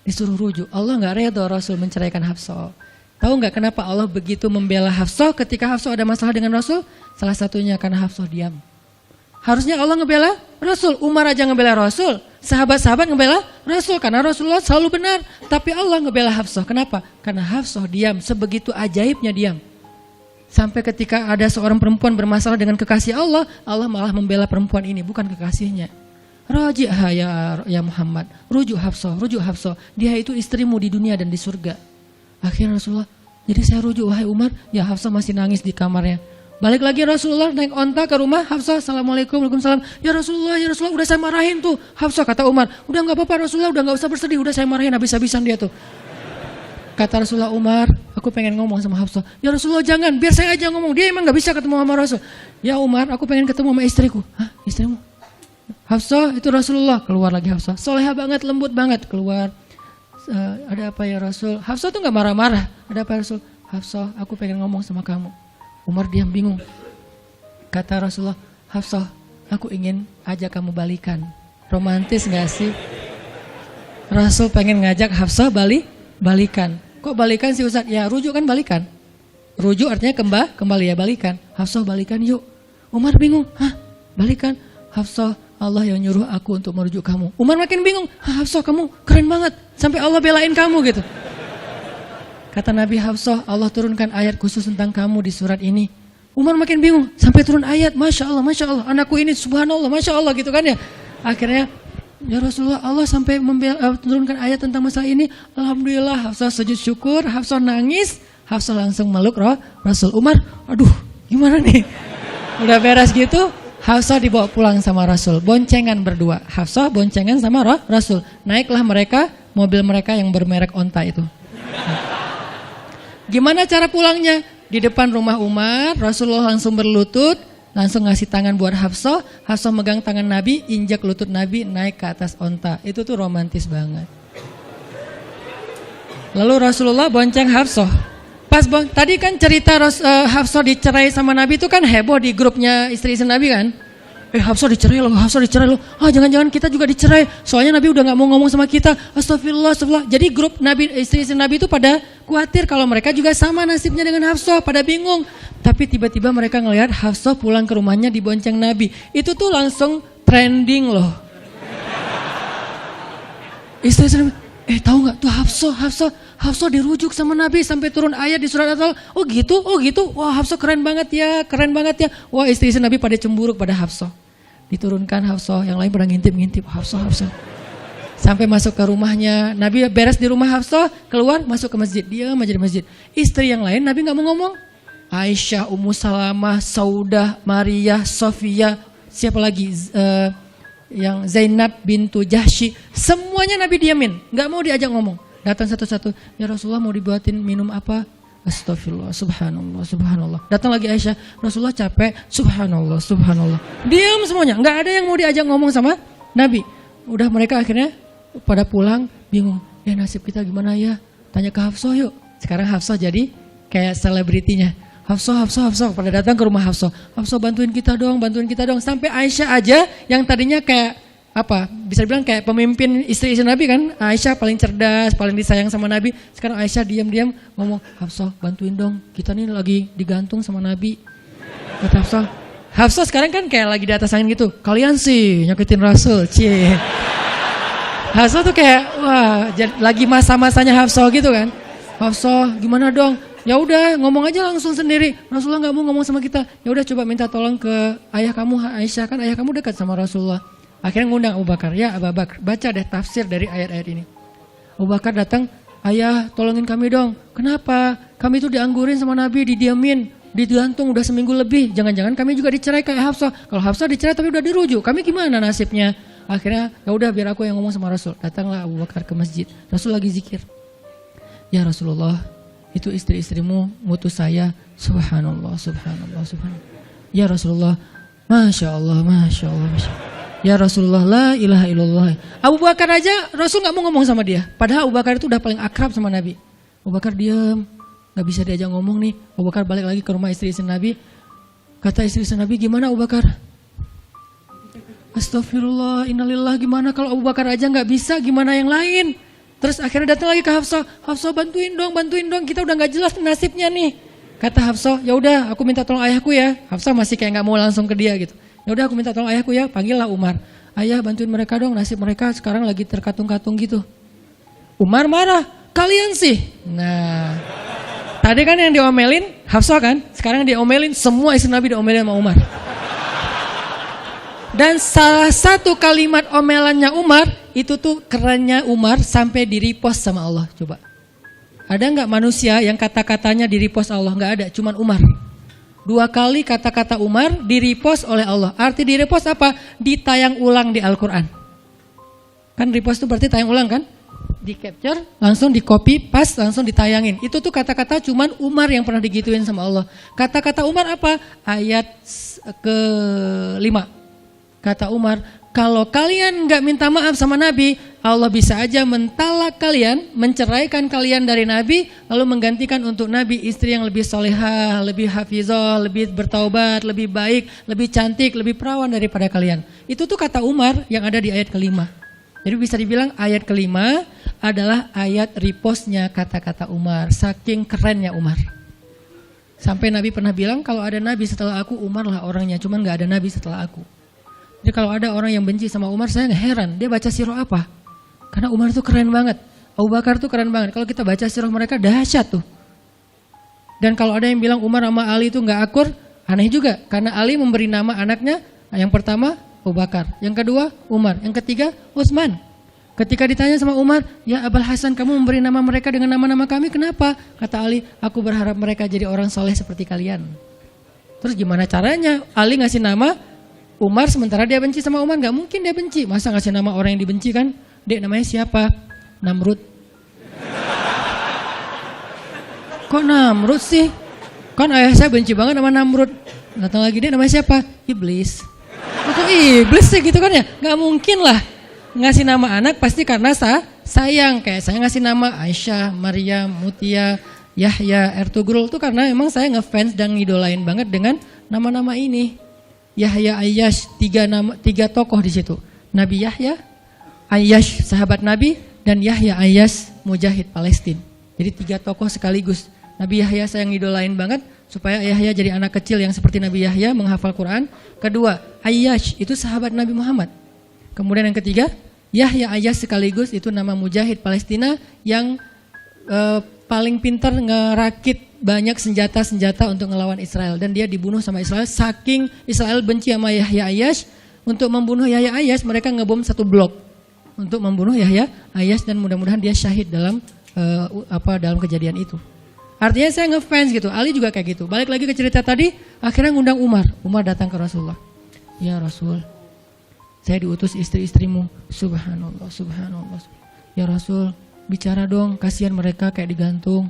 Disuruh rujuk. Allah enggak redha Rasul menceraikan Hafsah. Tahu enggak kenapa Allah begitu membela Hafsah ketika Hafsah ada masalah dengan Rasul? Salah satunya karena Hafsah diam. Harusnya Allah ngebela Rasul, Umar aja ngebela Rasul, sahabat-sahabat ngebela Rasul karena Rasulullah selalu benar. Tapi Allah ngebela Hafsah, kenapa? Karena Hafsah diam, sebegitu ajaibnya diam. Sampai ketika ada seorang perempuan bermasalah dengan kekasih Allah, Allah malah membela perempuan ini, bukan kekasihnya. Raji'ha ya Muhammad, rujuk Hafsah, dia itu istrimu di dunia dan di surga. Akhirnya Rasulullah, jadi saya rujuk wahai Umar, ya Hafsah masih nangis di kamarnya. Balik lagi Rasulullah naik onta ke rumah Hafsah. Assalamualaikum, waalaikumsalam. Ya Rasulullah, udah saya marahin tuh. Hafsah kata Umar, udah gak apa-apa Rasulullah, udah gak usah bersedih, udah saya marahin habis-habisan dia tuh. Kata Rasulullah, Umar, aku pengen ngomong sama Hafsah. Ya Rasulullah jangan, biar saya aja ngomong. Dia emang gak bisa ketemu sama Rasul. Ya Umar, aku pengen ketemu sama istriku. Hah, istrimu? Hafsah, itu Rasulullah. Keluar lagi Hafsah, soleha banget, lembut banget. Keluar, ada apa ya Rasul? Hafsah tuh gak marah-marah. Ada apa ya Rasul? Hafsah, aku pengen ngomong sama kamu. Umar diam bingung. Kata Rasulullah, Hafsah, aku ingin ajak kamu balikan. Romantis gak sih? Rasul pengen ngajak Hafsah balikan. Kok balikan sih Ustaz? Ya rujuk kan balikan. Rujuk artinya kembali ya balikan. Hafsah balikan yuk. Umar bingung. Hah? balikan. Hafsah, Allah yang nyuruh aku untuk merujuk kamu. Umar makin bingung, Hafsah kamu keren banget, sampai Allah belain kamu gitu. Kata Nabi, Hafsah, Allah turunkan ayat khusus tentang kamu di surat ini. Umar makin bingung, sampai turun ayat, Masya Allah, anakku ini subhanallah, Masya Allah gitu kan ya. Akhirnya, ya Rasulullah, Allah sampai turunkan ayat tentang masalah ini. Alhamdulillah, Hafsah sujud syukur, Hafsah nangis, Hafsah langsung meluk Rasul. Umar, aduh gimana nih? Udah beres gitu, Hafsah dibawa pulang sama Rasul, boncengan berdua. Hafsah boncengan sama Rasul. Naiklah mereka, mobil mereka yang bermerek onta itu. Gimana cara pulangnya? Di depan rumah Umar, Rasulullah langsung berlutut, langsung ngasih tangan buat Hafsah. Hafsah megang tangan Nabi, injak lutut Nabi, naik ke atas onta. Itu tuh romantis banget. Lalu Rasulullah bonceng Hafsah. Tadi kan cerita Hafsah dicerai sama Nabi itu kan heboh di grupnya istri-istri Nabi kan. Hafsah dicerai loh. Jangan-jangan kita juga dicerai. Soalnya Nabi udah gak mau ngomong sama kita. Astagfirullah. Jadi grup Nabi, istri-istri Nabi itu pada khawatir kalau mereka juga sama nasibnya dengan Hafsah. Pada bingung. Tapi tiba-tiba mereka ngelihat Hafsah pulang ke rumahnya dibonceng Nabi. Itu tuh langsung trending loh. Istri-istri Nabi, tahu gak tuh Hafsah dirujuk sama Nabi sampai turun ayat di surat At-Talaq. Oh gitu. Wah, Hafsah keren banget ya. Wah, istri-istri Nabi pada cemburu pada Hafsah. Diturunkan Hafsah, yang lain pada ngintip Hafsah. Sampai masuk ke rumahnya. Nabi beres di rumah Hafsah, keluar masuk ke masjid. Diam aja di masjid. Istri yang lain Nabi enggak mau ngomong. Aisyah, Ummu Salamah, Saudah, Maria, Sofia, siapa lagi? Yang Zainab bintu Jahsy, semuanya Nabi diamin, enggak mau diajak ngomong. Datang satu-satu, ya Rasulullah mau dibuatin minum apa? Astagfirullah, subhanallah. Datang lagi Aisyah, Rasulullah capek, subhanallah. Diam semuanya, nggak ada yang mau diajak ngomong sama Nabi. Udah mereka akhirnya pada pulang, bingung. Ya nasib kita gimana ya? Tanya ke Hafsah yuk. Sekarang Hafsah jadi kayak selebritinya. Hafsah, pada datang ke rumah Hafsah. Hafsah bantuin kita dong. Sampai Aisyah aja yang tadinya kayak bisa dibilang kayak pemimpin istri-istri Nabi kan. Aisyah paling cerdas, paling disayang sama Nabi. Sekarang Aisyah diam-diam ngomong, Hafsah bantuin dong, kita nih lagi digantung sama Nabi. Kata Hafsah sekarang kan kayak lagi di atas angin gitu. Kalian sih nyakitin Rasul, cie. Hafsah tuh kayak wah lagi masa-masanya Hafsah gitu kan. Hafsah gimana dong? Ya udah ngomong aja langsung sendiri. Rasulullah nggak mau ngomong sama kita. Ya udah coba minta tolong ke ayah kamu Aisyah, kan ayah kamu dekat sama Rasulullah. Akhirnya ngundang Abu Bakar, ya Abu Bakar, baca deh tafsir dari ayat-ayat ini. Abu Bakar datang, ayah tolongin kami dong. Kenapa? Kami itu dianggurin sama Nabi, didiamin, digantung udah seminggu lebih. Jangan-jangan kami juga dicerai kayak Hafsah. Kalau Hafsah dicerai tapi udah dirujuk, kami gimana nasibnya? Akhirnya ya udah biar aku yang ngomong sama Rasul. Datanglah Abu Bakar ke masjid. Rasul lagi zikir. Ya Rasulullah, itu istri-istrimu mutus saya. Subhanallah. Ya Rasulullah, Masya Allah. Ya Rasulullah, la ilaha illallah. Abu Bakar aja Rasul gak mau ngomong sama dia. Padahal Abu Bakar itu udah paling akrab sama Nabi. Abu Bakar diam, gak bisa diajak ngomong nih. Abu Bakar balik lagi ke rumah istri-istri Nabi. Kata istri-istri Nabi, gimana Abu Bakar? Astagfirullah, innalillah, gimana kalau Abu Bakar aja gak bisa, gimana yang lain? Terus akhirnya datang lagi ke Hafsah. Hafsah bantuin dong, kita udah gak jelas nasibnya nih. Kata Hafsah, ya udah aku minta tolong ayahku ya. Hafsah masih kayak gak mau langsung ke dia gitu. Ya udah aku minta tolong ayahku ya, panggillah Umar. Ayah bantuin mereka dong, nasib mereka sekarang lagi terkatung-katung gitu. Umar marah, kalian sih. Nah, tadi kan yang diomelin Hafsah kan, sekarang diomelin semua istri Nabi diomelin sama Umar. Dan salah satu kalimat omelannya Umar, itu tuh kerennya Umar sampai di-repost sama Allah. Coba, ada nggak manusia yang kata-katanya di-repost Allah? Nggak ada, cuman Umar. 2 kali kata-kata Umar di-repost oleh Allah. Arti di-repost apa? Ditayang ulang di Al-Quran. Kan repost itu berarti tayang ulang kan? Di-capture, langsung di-copy, paste, langsung ditayangin. Itu tuh kata-kata cuman Umar yang pernah digituin sama Allah. Kata-kata Umar apa? Ayat ke-5. Kata Umar, kalau kalian gak minta maaf sama Nabi, Allah bisa aja mentalak kalian, menceraikan kalian dari Nabi, lalu menggantikan untuk Nabi istri yang lebih solehah, lebih hafizah, lebih bertaubat, lebih baik, lebih cantik, lebih perawan daripada kalian. Itu tuh kata Umar yang ada di ayat ke-5. Jadi bisa dibilang ayat ke-5 adalah ayat repostnya kata-kata Umar. Saking kerennya Umar. Sampai Nabi pernah bilang kalau ada Nabi setelah aku, Umar lah orangnya, cuman gak ada Nabi setelah aku. Jadi kalau ada orang yang benci sama Umar, saya nggak heran. Dia baca sirah apa? Karena Umar tuh keren banget. Abu Bakar tuh keren banget. Kalau kita baca sirah mereka dahsyat tuh. Dan kalau ada yang bilang Umar sama Ali itu nggak akur, aneh juga. Karena Ali memberi nama anaknya, yang pertama Abu Bakar, yang kedua Umar, yang ketiga Utsman. Ketika ditanya sama Umar, ya Abul Hasan, kamu memberi nama mereka dengan nama-nama kami, kenapa? Kata Ali, aku berharap mereka jadi orang soleh seperti kalian. Terus gimana caranya? Ali ngasih nama Umar sementara dia benci sama Umar? Gak mungkin dia benci. Masa ngasih nama orang yang dibenci kan? Dek, namanya siapa? Namrud. Kok Namrud sih? Kan ayah saya benci banget sama Namrud. Datang lagi, dek namanya siapa? Iblis. Kok iblis sih gitu kan ya? Gak mungkin lah. Ngasih nama anak pasti karena sayang. Kayak saya ngasih nama Aisyah, Maryam, Mutia, Yahya, Ertugrul itu karena memang saya ngefans dan ngidolain banget dengan nama-nama ini. Yahya, Ayyash, tiga tokoh di situ. Nabi Yahya, Ayyash sahabat Nabi, dan Yahya Ayyash mujahid Palestina. Jadi 3 tokoh sekaligus. Nabi Yahya saya ngidolain banget supaya Yahya jadi anak kecil yang seperti Nabi Yahya menghafal Quran. Kedua, Ayyash itu sahabat Nabi Muhammad. Kemudian yang ketiga, Yahya Ayyash sekaligus itu nama mujahid Palestina yang paling pintar ngerakit banyak senjata-senjata untuk ngelawan Israel. Dan dia dibunuh sama Israel, saking Israel benci sama Yahya Ayyash. Untuk membunuh Yahya Ayyash mereka ngebom 1 blok untuk membunuh Yahya Ayyash, dan mudah-mudahan dia syahid dalam dalam kejadian itu. Artinya saya ngefans gitu. Ali juga kayak gitu. Balik lagi ke cerita tadi, akhirnya ngundang Umar. Umar datang ke Rasulullah. Ya Rasul, saya diutus istri-istrimu. Subhanallah, subhanallah. Ya Rasul, bicara dong, kasihan mereka kayak digantung.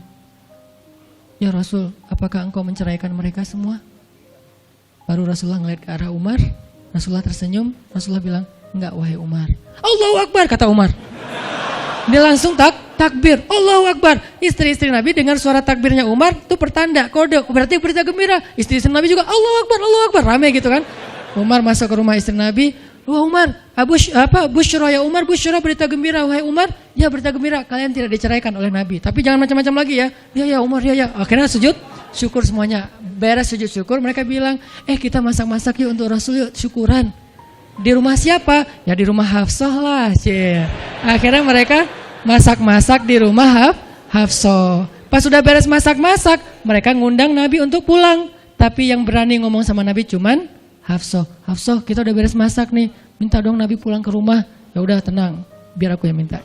Ya Rasul, apakah engkau menceraikan mereka semua? Baru Rasulullah ngeliat ke arah Umar. Rasulullah tersenyum. Rasulullah bilang, enggak wahai Umar. Allahu Akbar, kata Umar. Dia langsung takbir. Allahu Akbar. Istri-istri Nabi dengar suara takbirnya Umar, itu pertanda, kode. Berarti berita gembira. Istri-istri Nabi juga Allahu Akbar, Allahu Akbar. Rame gitu kan. Umar masuk ke rumah istri Nabi. Wah Umar, Busyra ya Umar, Busyra berita gembira. Wahai Umar, ya berita gembira, kalian tidak diceraikan oleh Nabi. Tapi jangan macam-macam lagi ya. Ya Umar, ya. Akhirnya sujud syukur semuanya. Beres sujud syukur, mereka bilang, kita masak-masak yuk untuk Rasul yuk, syukuran. Di rumah siapa? Ya di rumah Hafsah lah. Akhirnya mereka masak-masak di rumah Hafsah. Pas sudah beres masak-masak, mereka ngundang Nabi untuk pulang. Tapi yang berani ngomong sama Nabi cuman Hafsah, kita udah beres masak nih, minta dong Nabi pulang ke rumah. Ya udah tenang, biar aku yang minta.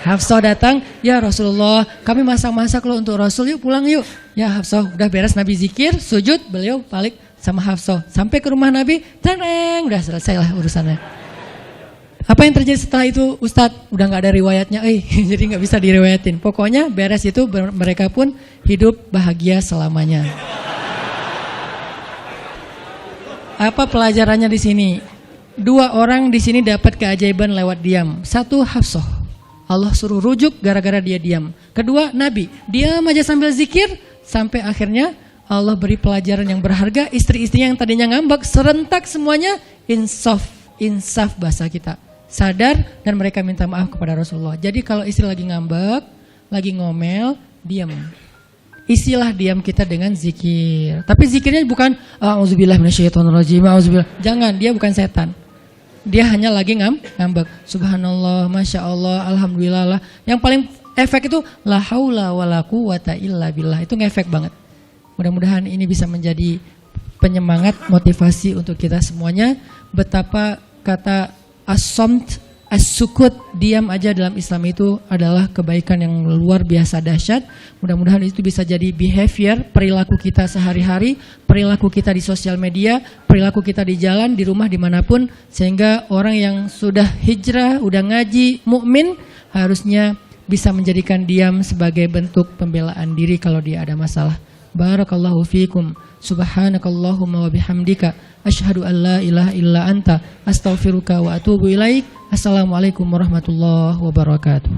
Hafsah datang, ya Rasulullah, kami masak-masak loh untuk Rasul, yuk pulang yuk. Ya Hafsah, udah beres Nabi zikir, sujud, beliau balik sama Hafsah. Sampai ke rumah Nabi, tenang, udah selesai lah urusannya. Apa yang terjadi setelah itu Ustadz? Udah gak ada riwayatnya, jadi gak bisa diriwayatin. Pokoknya beres itu mereka pun hidup bahagia selamanya. Apa pelajarannya di sini? 2 orang di sini dapat keajaiban lewat diam. 1 Hafsah, Allah suruh rujuk gara-gara dia diam. Kedua Nabi, diam aja sambil zikir sampai akhirnya Allah beri pelajaran yang berharga. Istri-istri yang tadinya ngambek serentak semuanya insaf bahasa kita, sadar dan mereka minta maaf kepada Rasulullah. Jadi kalau istri lagi ngambek, lagi ngomel, diam. Isilah diam kita dengan zikir. Tapi zikirnya bukan auzubillah minasyaitonirrajim, auzubillah. Jangan, dia bukan setan. Dia hanya lagi ngambek. Subhanallah, Masya Allah, Alhamdulillah. Yang paling efek itu la haula wala quwata illa billah. Itu ngefek banget. Mudah-mudahan ini bisa menjadi penyemangat, motivasi untuk kita semuanya. Betapa kata as-samt, as-sukut, diam aja dalam Islam itu adalah kebaikan yang luar biasa dahsyat. Mudah-mudahan itu bisa jadi behavior, perilaku kita sehari-hari, perilaku kita di sosial media, perilaku kita di jalan, di rumah, dimanapun. Sehingga orang yang sudah hijrah, udah ngaji, mukmin, harusnya bisa menjadikan diam sebagai bentuk pembelaan diri kalau dia ada masalah. Barakallahu fiikum. Subhanakallahumma wa bihamdika asyhadu an la ilaha illa anta astaghfiruka wa atubu ilaik. Assalamualaikum warahmatullahi wabarakatuh.